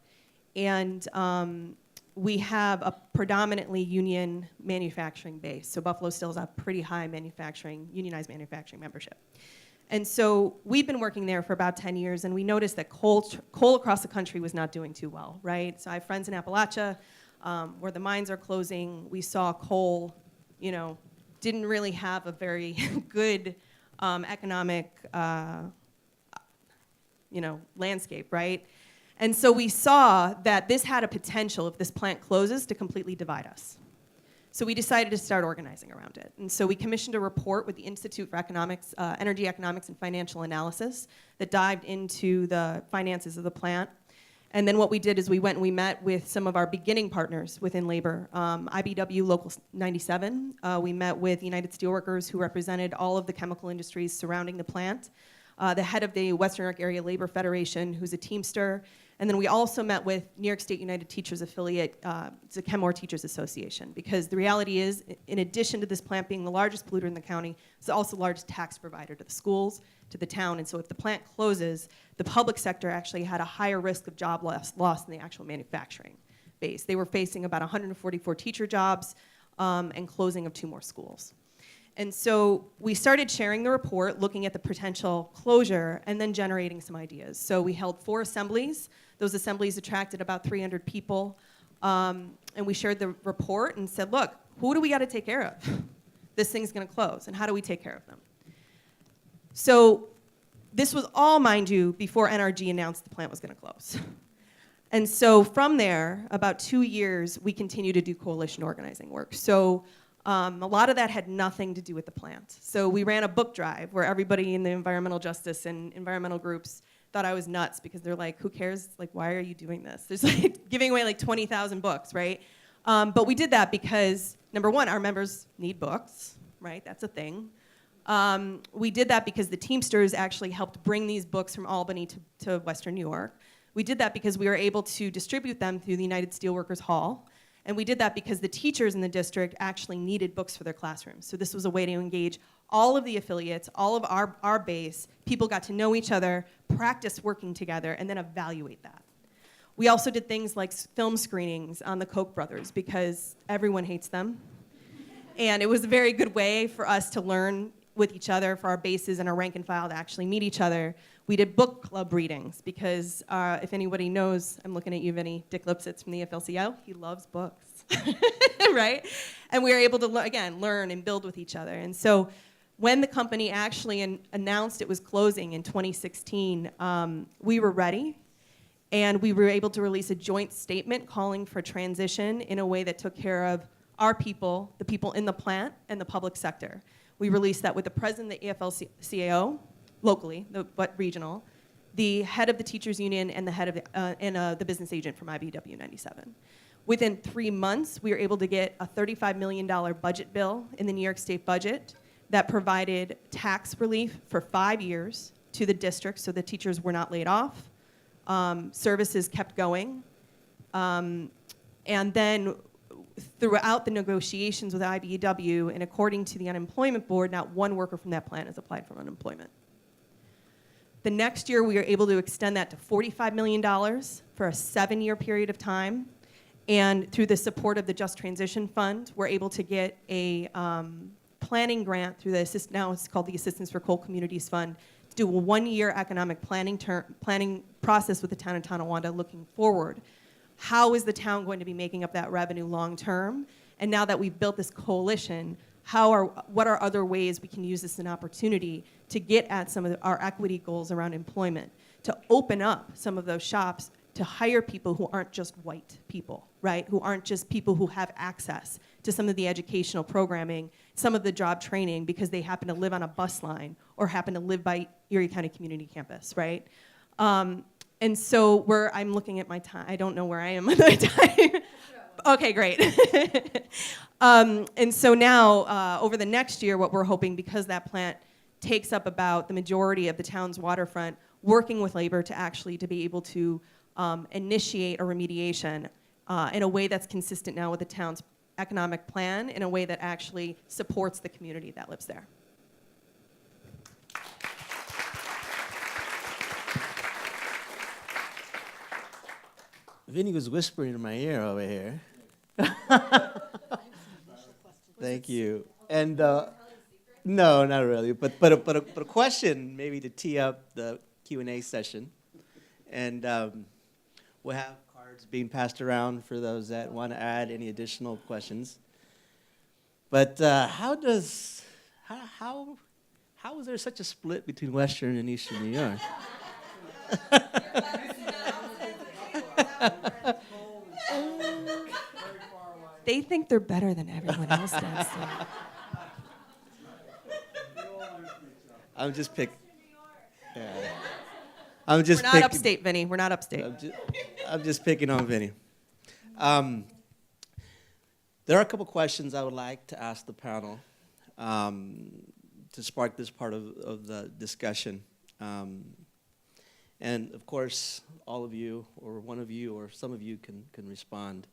And we have a predominantly union manufacturing base. So Buffalo still has a pretty high unionized manufacturing membership. And so we've been working there for about 10 years, and we noticed that coal across the country was not doing too well, right? So I have friends in Appalachia where the mines are closing. We saw coal, didn't really have a very good economic, landscape, right? And so we saw that this had a potential, if this plant closes, to completely divide us. So we decided to start organizing around it. And so we commissioned a report with the Institute for Energy Economics and Financial Analysis that dived into the finances of the plant. And then what we did is we went and we met with some of our beginning partners within labor, IBW Local 97. We met with United Steelworkers, who represented all of the chemical industries surrounding the plant. The head of the Western New York Area Labor Federation, who's a Teamster. And then we also met with New York State United Teachers Affiliate, it's a Kenmore Teachers Association, because the reality is, in addition to this plant being the largest polluter in the county, it's also the largest tax provider to the schools, to the town. And so if the plant closes, the public sector actually had a higher risk of job loss than the actual manufacturing base. They were facing about 144 teacher jobs and closing of 2 more schools. And so we started sharing the report, looking at the potential closure, and then generating some ideas. So we held 4 assemblies. Those assemblies attracted about 300 people. And we shared the report and said, look, who do we got to take care of? This thing's going to close, and how do we take care of them? So this was all, mind you, before NRG announced the plant was going to close. And so from there, about 2 years, we continued to do coalition organizing work. So a lot of that had nothing to do with the plant. So we ran a book drive where everybody in the environmental justice and environmental groups thought I was nuts, because they're like, who cares? Like, why are you doing this? There's like giving away like 20,000 books, right? But we did that because, number one, our members need books, right? That's a thing. We did that because the Teamsters actually helped bring these books from Albany to Western New York. We did that because we were able to distribute them through the United Steelworkers Hall. And we did that because the teachers in the district actually needed books for their classrooms. So this was a way to engage all of the affiliates, all of our base. People got to know each other, practice working together, and then evaluate that. We also did things like film screenings on the Koch brothers, because everyone hates them. And it was a very good way for us to learn with each other, for our bases and our rank and file to actually meet each other. We did book club readings, because if anybody knows, I'm looking at you, Vinny, Dick Lipsitz from the AFL-CIO, he loves books, right? And we were able to, learn and build with each other. And so when the company actually announced it was closing in 2016, we were ready, and we were able to release a joint statement calling for transition in a way that took care of our people, the people in the plant, and the public sector. We released that with the president of the AFL-CIO, locally, but regional, the head of the teachers union, and the head of the business agent from IBW 97. Within 3 months, we were able to get a $35 million budget bill in the New York State budget that provided tax relief for 5 years to the district, so the teachers were not laid off. Services kept going. And then throughout the negotiations with IBEW, and according to the unemployment board, not one worker from that plant has applied for unemployment. The next year, we were able to extend that to $45 million for a 7-year period of time. And through the support of the Just Transition Fund, we're able to get a planning grant through now it's called the Assistance for Coal Communities Fund, to do a 1-year economic planning process with the town of Tonawanda looking forward. How is the town going to be making up that revenue long term? And now that we've built this coalition, what are other ways we can use this as an opportunity to get at some of our equity goals around employment, to open up some of those shops, to hire people who aren't just white people, right? Who aren't just people who have access to some of the educational programming, some of the job training, because they happen to live on a bus line or happen to live by Erie County Community Campus, right? and so I'm looking at my time. I don't know where I am on my time. Okay, great. And so now, over the next year, what we're hoping, because that plant takes up about the majority of the town's waterfront, working with labor to be able to initiate a remediation in a way that's consistent now with the town's economic plan, in a way that actually supports the community that lives there. Vinny was whispering in my ear over here. Thank you. And no, not really. But a question maybe to tee up the Q&A session, and we'll have cards being passed around for those that want to add any additional questions. But how is there such a split between Western and Eastern New York? They think they're better than everyone else does. So. I'm just picking. Yeah. We're not upstate, Vinny. We're not upstate. I'm just picking on Vinny. There are a couple questions I would like to ask the panel to spark this part of the discussion. And of course, all of you, or one of you, or some of you can respond.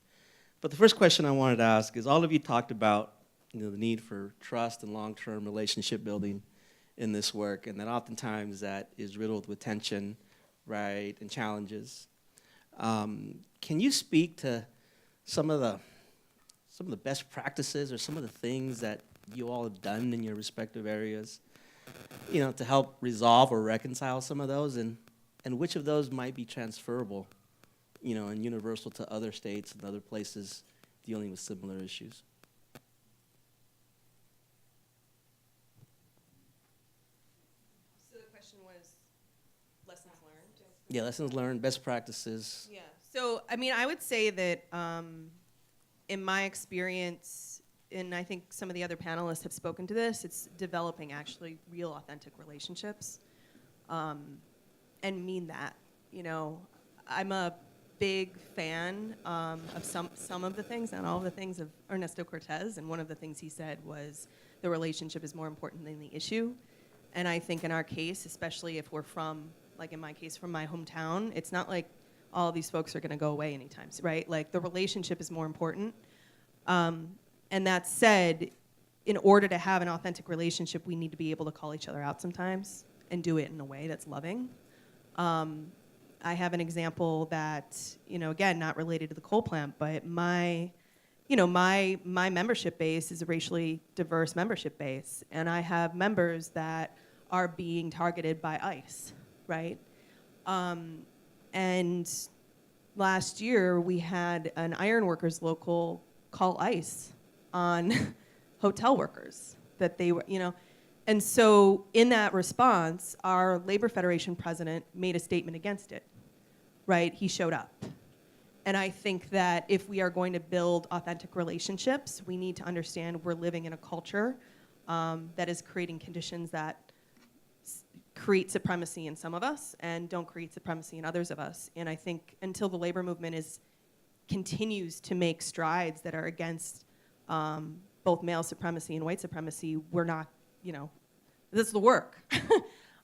But the first question I wanted to ask is, all of you talked about the need for trust and long-term relationship building in this work, and that oftentimes that is riddled with tension, right, and challenges. Can you speak to some of the best practices or some of the things that you all have done in your respective areas, to help resolve or reconcile some of those, and which of those might be transferable, and universal to other states and other places dealing with similar issues? So the question was lessons learned? Yeah, lessons learned, best practices. Yeah. So, I would say that in my experience, and I think some of the other panelists have spoken to this, it's developing actually real authentic relationships, and mean that. I'm a big fan of some of the things, not all of the things, of Ernesto Cortez, and one of the things he said was the relationship is more important than the issue. And I think in our case, especially if we're from, like in my case, from my hometown, it's not like all of these folks are going to go away anytime soon, right? Like, the relationship is more important. And that said, in order to have an authentic relationship, we need to be able to call each other out sometimes and do it in a way that's loving. I have an example that, again, not related to the coal plant, but my membership base is a racially diverse membership base, and I have members that are being targeted by ICE, right? And last year we had an ironworkers local call ICE on hotel workers that they were, And so in that response, our Labor Federation president made a statement against it, right? He showed up. And I think that if we are going to build authentic relationships, we need to understand we're living in a culture that is creating conditions that create supremacy in some of us and don't create supremacy in others of us. And I think until the labor movement continues to make strides that are against both male supremacy and white supremacy, we're not, this is the work.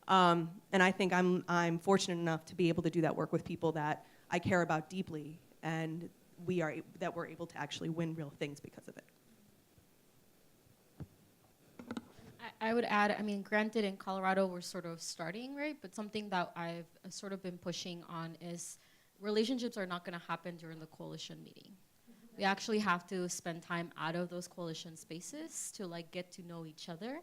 And I think I'm fortunate enough to be able to do that work with people that I care about deeply, and we're able to actually win real things because of it. I would add, granted in Colorado we're sort of starting, right? But something that I've sort of been pushing on is relationships are not going to happen during the coalition meeting. We actually have to spend time out of those coalition spaces to get to know each other.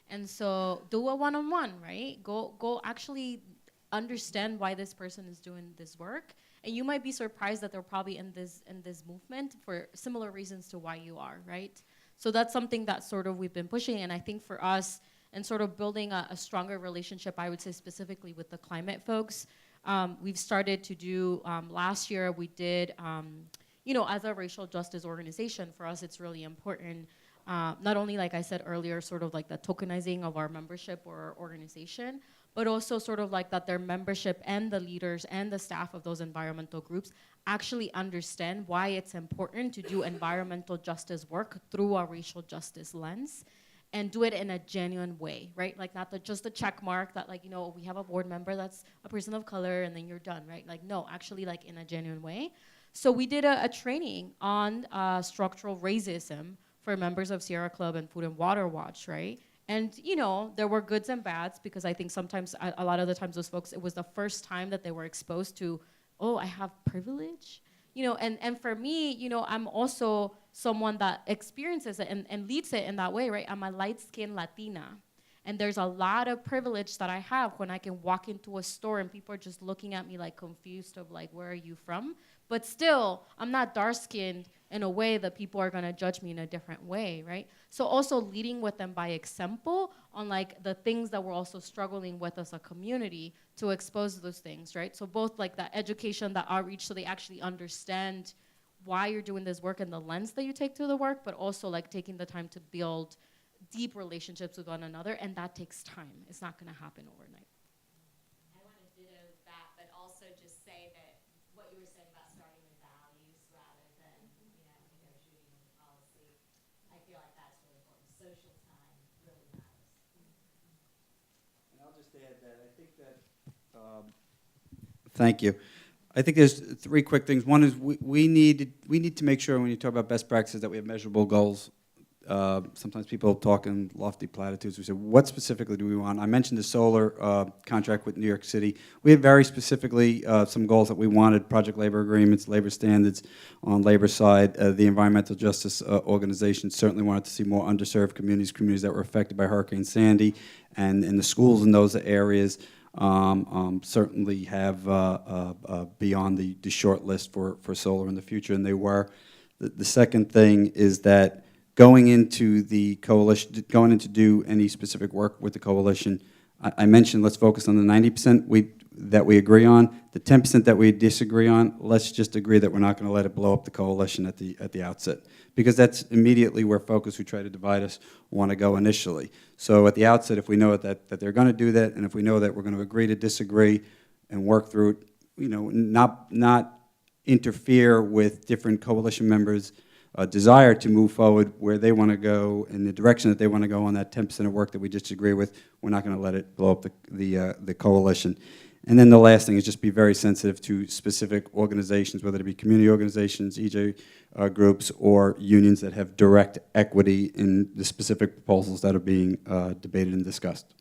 And so do a one-on-one, right? Go actually understand why this person is doing this work. And you might be surprised that they're probably in this movement for similar reasons to why you are, right? So that's something that sort of we've been pushing. And I think for us, and sort of building a stronger relationship, I would say specifically with the climate folks, we've started to do, last year we did, as a racial justice organization, for us it's really important, not only, like I said earlier, sort of like the tokenizing of our membership or our organization, but also sort of like that their membership and the leaders and the staff of those environmental groups actually understand why it's important to do environmental justice work through a racial justice lens and do it in a genuine way, right? Like not just the check mark that like, you know, we have a board member that's a person of color and then you're done, right? Like no, actually like in a genuine way. So we did a training on structural racism for members of Sierra Club and Food and Water Watch, right? And you know, there were goods and bads because I think sometimes, a lot of the times those folks, it was the first time that they were exposed to, oh, I have privilege? You know, and for me, you know, I'm also someone that experiences it and leads it in that way, right? I'm a light-skinned Latina. And there's a lot of privilege that I have when I can walk into a store and people are just looking at me like confused of like, where are you from? But still, I'm not dark-skinned in a way that people are gonna judge me in a different way, right? So also leading with them by example on like the things that we're also struggling with as a community to expose those things, right? So both like the education, the outreach, so they actually understand why you're doing this work and the lens that you take to the work, but also like taking the time to build deep relationships with one another, and that takes time. It's not gonna happen overnight. I want to ditto that, but also just say that what you were saying about starting with values rather than, you know, negotiating with policy, I feel like that's really important. Social time really matters. And I'll just add that I think that, thank you. I think there's three quick things. One is we need to make sure when you talk about best practices that we have measurable goals. Sometimes people talk in lofty platitudes. We say, what specifically do we want? I mentioned the solar contract with New York City. We had very specifically some goals that we wanted: project labor agreements, labor standards on labor side. The environmental justice organization certainly wanted to see more underserved communities that were affected by Hurricane Sandy, and in the schools in those areas. Certainly have beyond the short list for solar in the future, and they were. The second thing is that going into the coalition, going into do any specific work with the coalition, I mentioned let's focus on the 90% that we agree on. The 10% that we disagree on, let's just agree that we're not going to let it blow up the coalition at the outset, because that's immediately where folks who try to divide us want to go initially. So at the outset, if we know that they're going to do that, and if we know that we're going to agree to disagree and work through it, you know, not interfere with different coalition members' desire to move forward where they want to go in the direction that they want to go on that 10% of work that we disagree with, we're not going to let it blow up the coalition. And then the last thing is just be very sensitive to specific organizations, whether it be community organizations, EJ groups, or unions that have direct equity in the specific proposals that are being debated and discussed.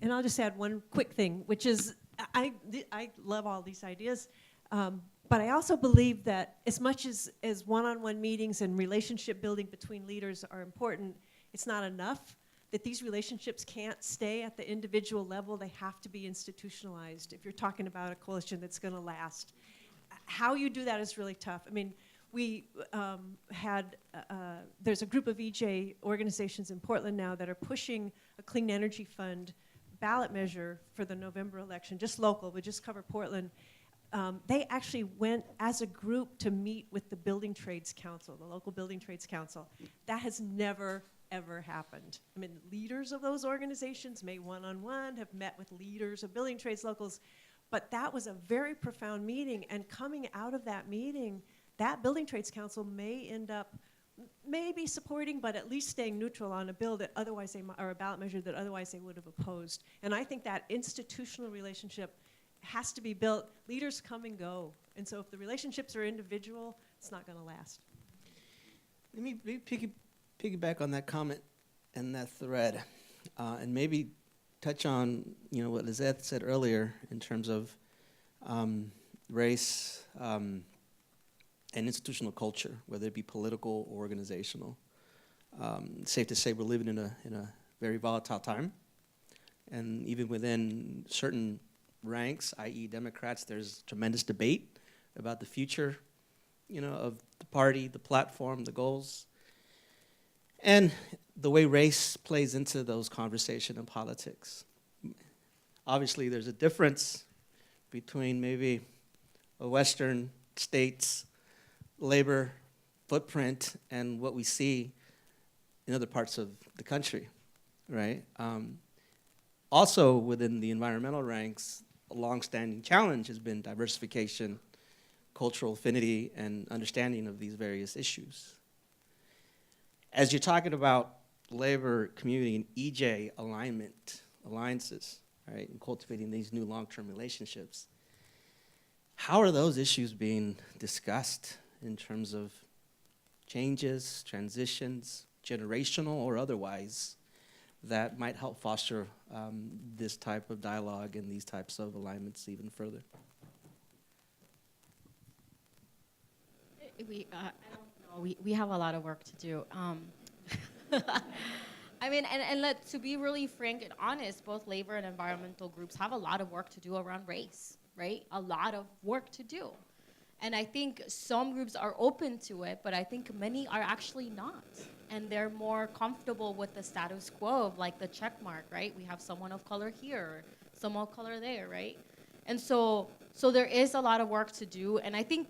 And I'll just add one quick thing, which is I love all these ideas, but I also believe that as much as one-on-one meetings and relationship building between leaders are important, it's not enough. That these relationships can't stay at the individual level. They have to be institutionalized if you're talking about a coalition that's going to last. How you do that is really tough. I mean, we there's a group of EJ organizations in Portland now that are pushing a clean energy fund ballot measure for the November election, just local, but just cover Portland. They actually went as a group to meet with the Building Trades Council, the local Building Trades Council. That has never ever happened. I mean, leaders of those organizations may one-on-one have met with leaders of building trades locals, but that was a very profound meeting, and coming out of that meeting, that Building Trades Council may end up maybe supporting, but at least staying neutral on a bill that otherwise or a ballot measure that otherwise they would have opposed. And I think that institutional relationship has to be built. Leaders come and go, and so if the relationships are individual, it's not going to last. Let me piggyback on that comment and that thread, and maybe touch on what Lizeth said earlier in terms of race and institutional culture, whether it be political or organizational. Safe to say we're living in a very volatile time, and even within certain ranks, i.e. Democrats, there's tremendous debate about the future, of the party, the platform, the goals. And the way race plays into those conversations in politics. Obviously, there's a difference between maybe a Western state's labor footprint and what we see in other parts of the country, right? Also, within the environmental ranks, a longstanding challenge has been diversification, cultural affinity, and understanding of these various issues. As you're talking about labor, community, and EJ alliances, right, and cultivating these new long-term relationships, how are those issues being discussed in terms of changes, transitions, generational or otherwise, that might help foster this type of dialogue and these types of alignments even further? I don't know. We have a lot of work to do. I mean, to be really frank and honest, both labor and environmental groups have a lot of work to do around race, right? A lot of work to do. And I think some groups are open to it, but I think many are actually not. And they're more comfortable with the status quo of like the check mark, right? We have someone of color here, someone of color there, right? And so there is a lot of work to do. And I think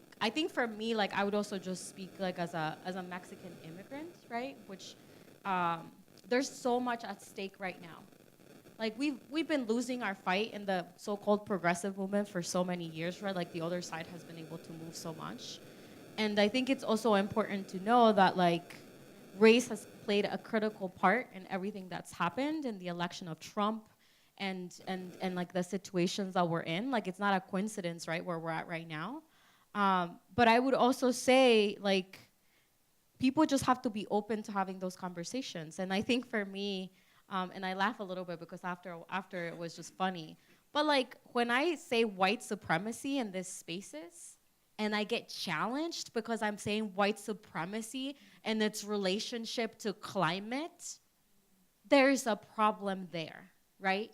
for me, like I would also just speak like as a Mexican immigrant, right? Which there's so much at stake right now. Like we've been losing our fight in the so-called progressive movement for so many years, right? Like the other side has been able to move so much. And I think it's also important to know that like race has played a critical part in everything that's happened in the election of Trump and like the situations that we're in. Like it's not a coincidence, right, where we're at right now. But I would also say like people just have to be open to having those conversations. And I think for me, and I laugh a little bit because after it was just funny. But like when I say white supremacy in these spaces, and I get challenged because I'm saying white supremacy and its relationship to climate, there's a problem there, right?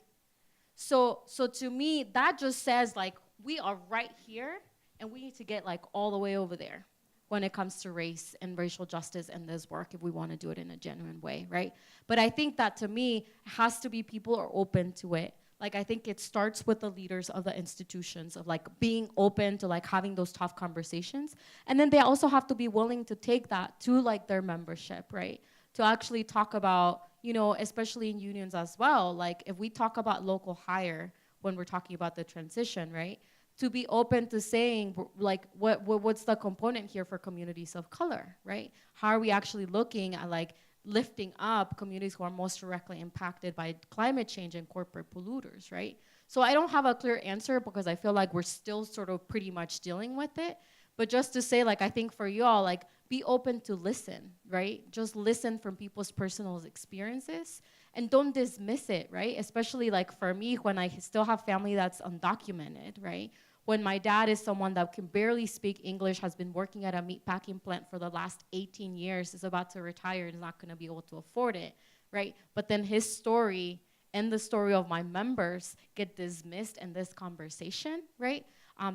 So to me, that just says like we are right here and we need to get like all the way over there when it comes to race and racial justice and this work if we want to do it in a genuine way, right? But I think that to me, has to be people are open to it. Like I think it starts with the leaders of the institutions of like being open to like having those tough conversations. And then they also have to be willing to take that to like their membership, right? To actually talk about, you know, especially in unions as well, like if we talk about local hire when we're talking about the transition, right? To be open to saying like what's the component here for communities of color, right? How are we actually looking at like lifting up communities who are most directly impacted by climate change and corporate polluters, right? So I don't have a clear answer because I feel like we're still sort of pretty much dealing with it. But just to say, like, I think for y'all, like, be open to listen, right? Just listen from people's personal experiences and don't dismiss it, right? Especially like for me, when I still have family that's undocumented, right? When my dad is someone that can barely speak English, has been working at a meatpacking plant for the last 18 years, is about to retire and is not gonna be able to afford it, right? But then his story and the story of my members get dismissed in this conversation, right?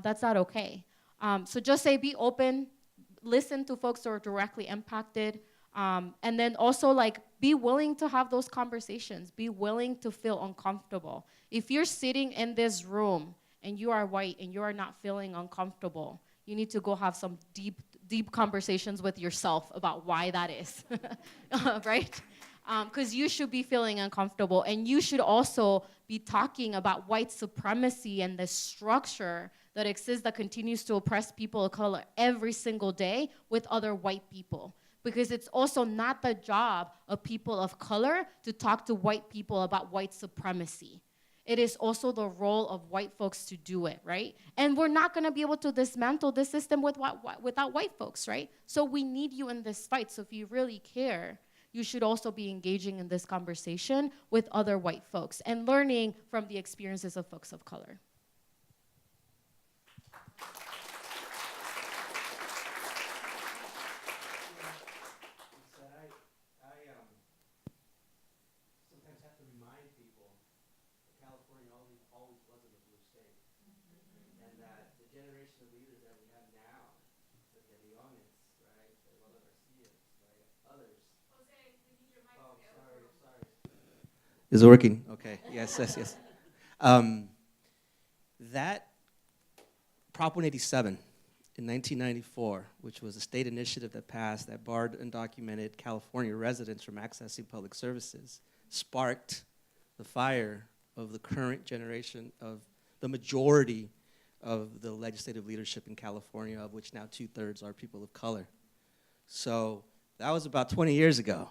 That's not okay. So just say be open, listen to folks who are directly impacted, and then also like be willing to have those conversations, be willing to feel uncomfortable. If you're sitting in this room and you are white and you are not feeling uncomfortable, you need to go have some deep conversations with yourself about why that is, right? Because you should be feeling uncomfortable, and you should also be talking about white supremacy and the structure that exists that continues to oppress people of color every single day with other white people. Because it's also not the job of people of color to talk to white people about white supremacy. It is also the role of white folks to do it, right? And we're not gonna be able to dismantle this system without white folks, right? So we need you in this fight. So if you really care, you should also be engaging in this conversation with other white folks and learning from the experiences of folks of color. Sometimes have to remind people that California always wasn't a blue state, and that the generation of leaders that we have now, like the Owens, right, the Alvarez, right, others. José, we need your mic. Oh, sorry. Is it working? Okay. Yes. That Prop 187 in 1994, which was a state initiative that passed that barred undocumented California residents from accessing public services, sparked the fire of the current generation of the majority of the legislative leadership in California, of which now 2/3 are people of color. So that was about 20 years ago.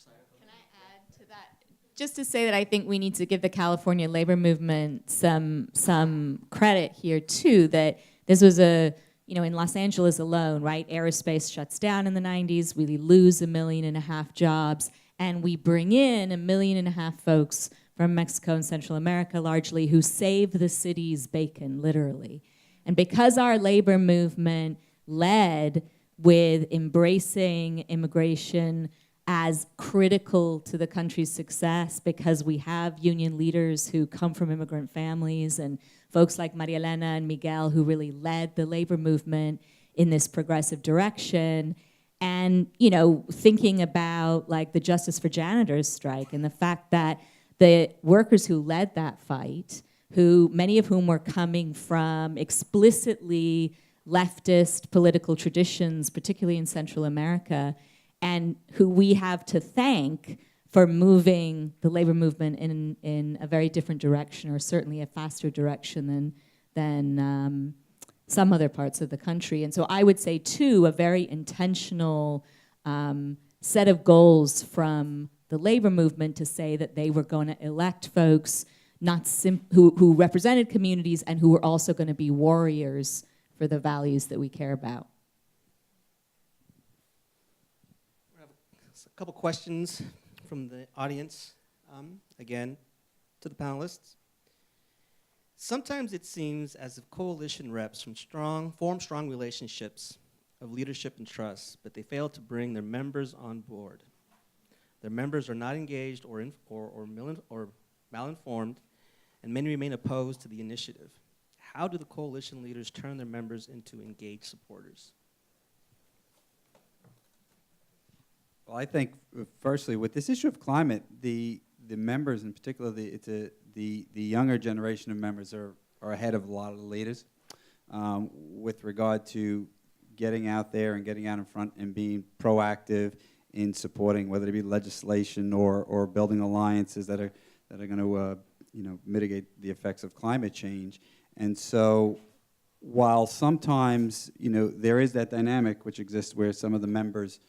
Can I add to that? Just to say that I think we need to give the California labor movement some credit here too, that this was in Los Angeles alone, right? Aerospace shuts down in the 90s, we lose 1.5 million jobs, and we bring in 1.5 million folks from Mexico and Central America largely who save the city's bacon, literally. And because our labor movement led with embracing immigration as critical to the country's success, because we have union leaders who come from immigrant families and folks like Maria Elena and Miguel who really led the labor movement in this progressive direction. And, thinking about like the Justice for Janitors strike and the fact that the workers who led that fight, many of whom were coming from explicitly leftist political traditions, particularly in Central America, and who we have to thank for moving the labor movement in a very different direction, or certainly a faster direction than some other parts of the country. And so I would say, too, a very intentional set of goals from the labor movement to say that they were going to elect folks who represented communities and who were also going to be warriors for the values that we care about. We have a couple questions from the audience, again, to the panelists. Sometimes it seems as if coalition reps form strong relationships of leadership and trust, but they fail to bring their members on board. Their members are not engaged or malinformed, and many remain opposed to the initiative. How do the coalition leaders turn their members into engaged supporters? Well, I think, firstly, with this issue of climate, the members, in particular, the younger generation of members are ahead of a lot of the leaders with regard to getting out there and getting out in front and being proactive in supporting, whether it be legislation or building alliances that are going to mitigate the effects of climate change. And so, while sometimes there is that dynamic which exists where some of the members,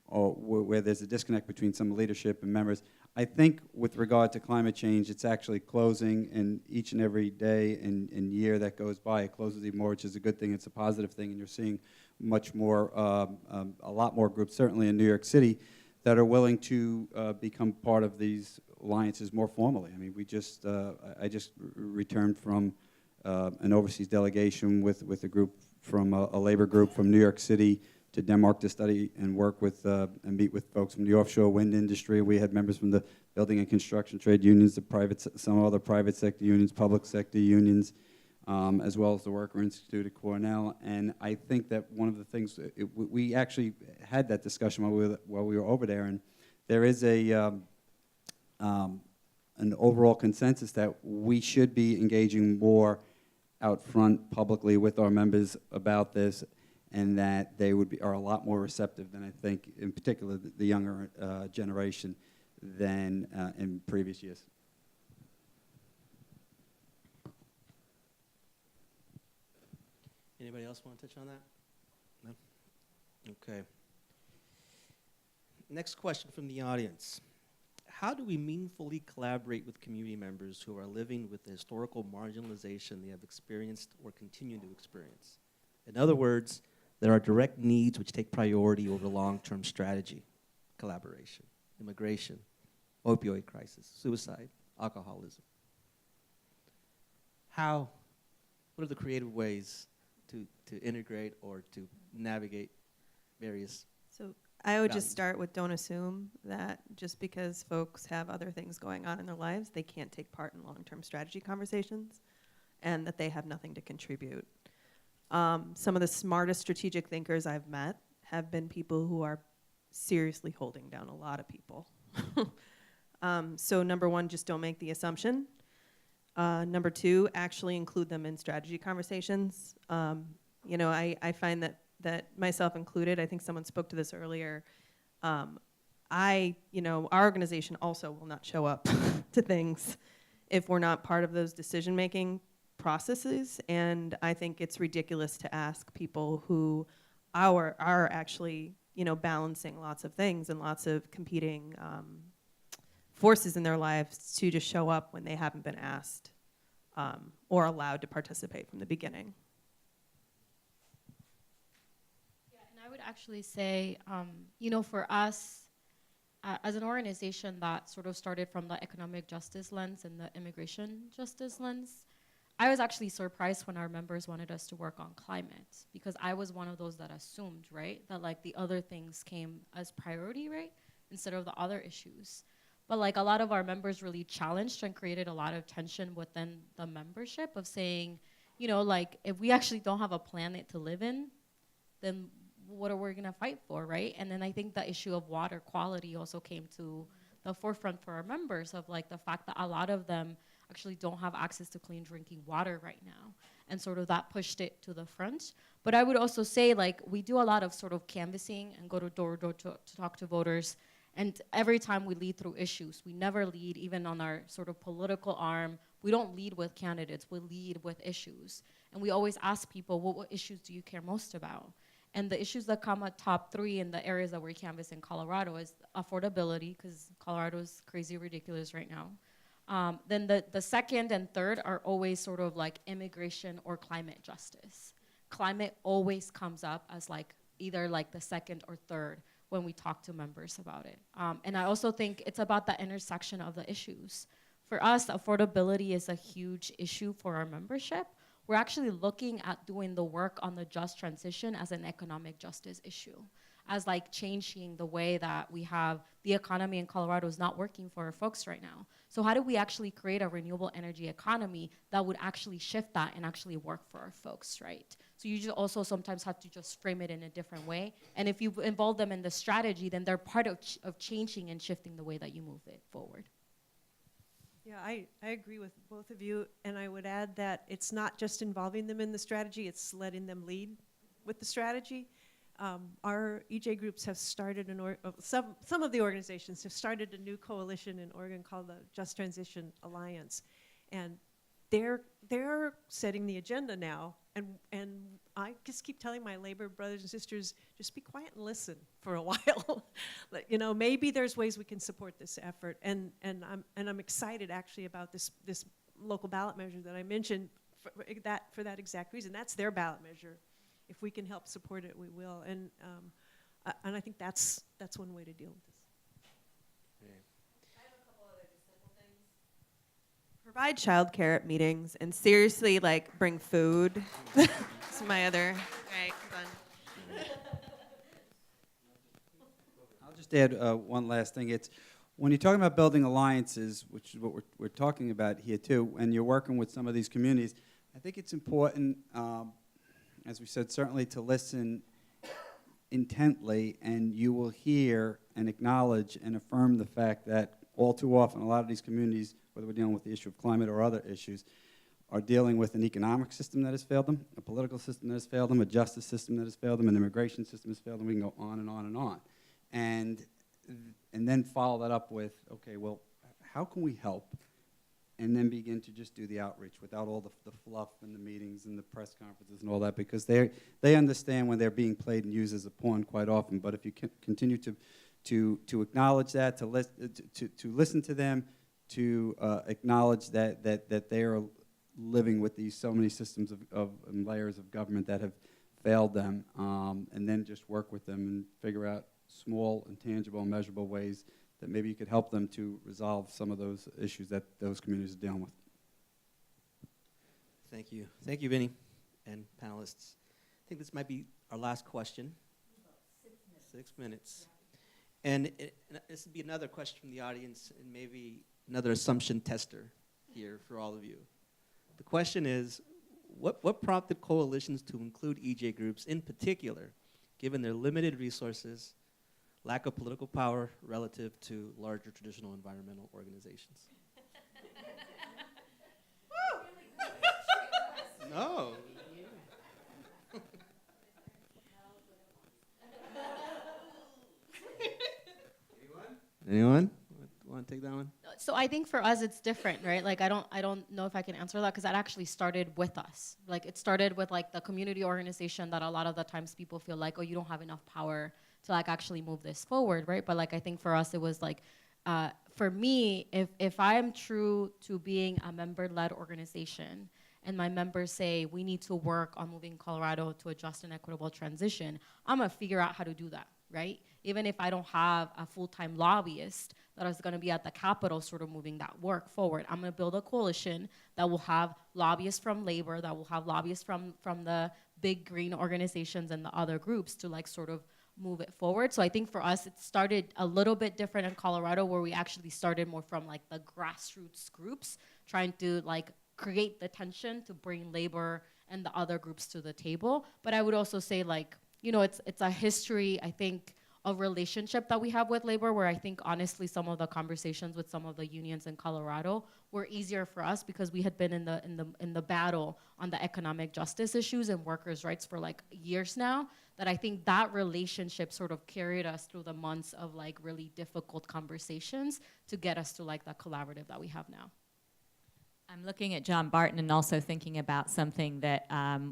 or where there's a disconnect between some leadership and members, I think with regard to climate change, it's actually closing, and each and every day and year that goes by, it closes even more, which is a good thing. It's a positive thing, and you're seeing much more, a lot more groups, certainly in New York City, that are willing to become part of these alliances more formally. I mean, I just returned from an overseas delegation with a group from a labor group from New York City to Denmark to study and work with and meet with folks from the offshore wind industry. We had members from the building and construction trade unions, some other private sector unions, public sector unions, as well as the Worker Institute at Cornell. And I think that one of the things, we actually had that discussion while we were over there, and there is an overall consensus that we should be engaging more out front publicly with our members about this, and that they are a lot more receptive than I think, in particular, the younger generation than in previous years. Anybody else want to touch on that? No? Okay. Next question from the audience. How do we meaningfully collaborate with community members who are living with the historical marginalization they have experienced or continue to experience? In other words, there are direct needs which take priority over long-term strategy, collaboration, immigration, opioid crisis, suicide, alcoholism. What are the creative ways to integrate or to navigate various? So I would just start with, don't assume that just because folks have other things going on in their lives, they can't take part in long-term strategy conversations, and that they have nothing to contribute. Some of the smartest strategic thinkers I've met have been people who are seriously holding down a lot of people. So number one, just don't make the assumption. Number two, actually include them in strategy conversations. I find that myself included, I think someone spoke to this earlier, our organization also will not show up to things if we're not part of those decision-making processes. And I think it's ridiculous to ask people who are actually, you know, balancing lots of things and lots of competing forces in their lives to just show up when they haven't been asked or allowed to participate from the beginning. Yeah, and I would actually say, you know, for us, as an organization that sort of started from the economic justice lens and the immigration justice lens, I was actually surprised when our members wanted us to work on climate, because I was one of those that assumed, right, that like the other things came as priority, right, instead of the other issues. But like a lot of our members really challenged and created a lot of tension within the membership of saying, you know, like if we actually don't have a planet to live in, then what are we gonna fight for, right? And then I think the issue of water quality also came to the forefront for our members, of like the fact that a lot of them actually don't have access to clean drinking water right now. And sort of that pushed it to the front. But I would also say, like, we do a lot of sort of canvassing and go to door to door to talk to voters. And every time we lead through issues, we never lead even on our sort of political arm. We don't lead with candidates, we lead with issues. And we always ask people, well, what issues do you care most about? And the issues that come at top 3 in the areas that we're canvassing in Colorado is affordability, because Colorado is crazy ridiculous right now. Then the second and third are always sort of like immigration or climate justice. Climate always comes up as like either like the second or third when we talk to members about it. And I also think it's about the intersection of the issues. For us, affordability is a huge issue for our membership. We're actually looking at doing the work on the just transition as an economic justice issue, as like changing the way that we have the economy in Colorado is not working for our folks right now. So how do we actually create a renewable energy economy that would actually shift that and actually work for our folks, right? So you just also sometimes have to just frame it in a different way. And if you involve them in the strategy, then they're part of changing and shifting the way that you move it forward. Yeah, I agree with both of you, and I would add that it's not just involving them in the strategy, it's letting them lead with the strategy. Our EJ groups have started, some of the organizations have started a new coalition in Oregon called the Just Transition Alliance, and they're setting the agenda now, and I just keep telling my labor brothers and sisters, just be quiet and listen for a while. You know, maybe there's ways we can support this effort, and I'm excited actually about this local ballot measure that I mentioned for that exact reason. That's their ballot measure. If we can help support it, we will, and I think that's one way to deal with this. Provide childcare at meetings and seriously, like, bring food. That's my other. All right, hold on. I'll just add one last thing. It's when you're talking about building alliances, which is what we're talking about here too, and you're working with some of these communities, I think it's important, as we said, certainly to listen intently, and you will hear and acknowledge and affirm the fact that all too often a lot of these communities, whether we're dealing with the issue of climate or other issues, are dealing with an economic system that has failed them, a political system that has failed them, a justice system that has failed them, an immigration system has failed them. We can go on and on and on. And then follow that up with, okay, well, how can we help? And then begin to just do the outreach without all the fluff and the meetings and the press conferences and all that, because they understand when they're being played and used as a pawn quite often. But if you continue to acknowledge that, to listen to them, to acknowledge that they are living with these so many systems of and layers of government that have failed them, and then just work with them and figure out small and tangible and measurable ways that maybe you could help them to resolve some of those issues that those communities are dealing with. Thank you. Thank you, Vinny, and panelists. I think this might be our last question. 6 minutes. And this would be another question from the audience and maybe another assumption tester here for all of you. The question is, what prompted coalitions to include EJ groups in particular, given their limited resources, lack of political power relative to larger traditional environmental organizations? No. Anyone? Want to take that one? So I think for us it's different, right? Like I don't know if I can answer that because that actually started with us. Like it started with like the community organization that a lot of the times people feel like, oh, you don't have enough power to like actually move this forward, right? But like I think for us it was like, for me, if I am true to being a member-led organization and my members say we need to work on moving Colorado to a just and equitable transition, I'm gonna figure out how to do that, right? Even if I don't have a full-time lobbyist that is gonna be at the Capitol sort of moving that work forward, I'm gonna build a coalition that will have lobbyists from labor, that will have lobbyists from the big green organizations and the other groups to like sort of move it forward. So I think for us, it started a little bit different in Colorado where we actually started more from like the grassroots groups trying to like create the tension to bring labor and the other groups to the table. But I would also say like, you know, it's a history, I think, of relationship that we have with labor where I think honestly some of the conversations with some of the unions in Colorado were easier for us because we had been in the battle on the economic justice issues and workers' rights for like years now, that I think that relationship sort of carried us through the months of like really difficult conversations to get us to like the collaborative that we have now. I'm looking at John Barton and also thinking about something that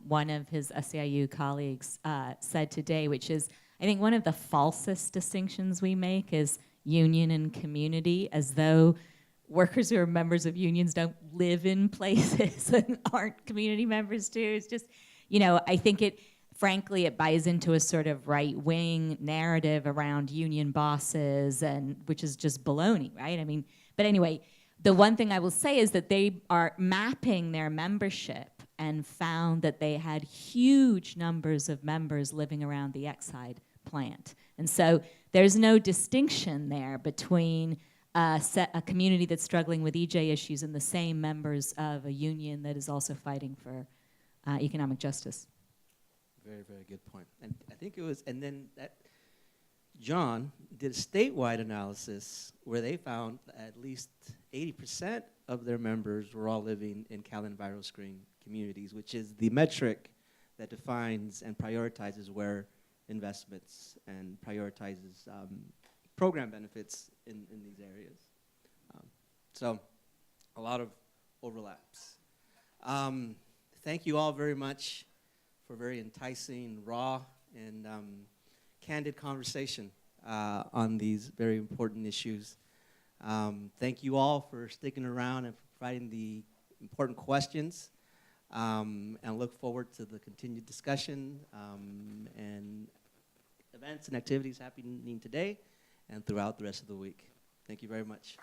one of his SEIU colleagues said today, which is, I think one of the falsest distinctions we make is union and community, as though workers who are members of unions don't live in places and aren't community members too. It's just, you know, I think frankly, it buys into a sort of right-wing narrative around union bosses, and which is just baloney, right? I mean, but anyway, the one thing I will say is that they are mapping their membership and found that they had huge numbers of members living around the Exide plant. And so there's no distinction there between a community that's struggling with EJ issues and the same members of a union that is also fighting for economic justice. Very, very good point. And I think it was, and then that John did a statewide analysis where they found at least 80% of their members were all living in Cal EnviroScreen communities, which is the metric that defines and prioritizes where investments and prioritizes program benefits in these areas. So a lot of overlaps. Thank you all very much for very enticing, raw, and candid conversation on these very important issues. Thank you all for sticking around and providing the important questions, and look forward to the continued discussion and events and activities happening today and throughout the rest of the week. Thank you very much.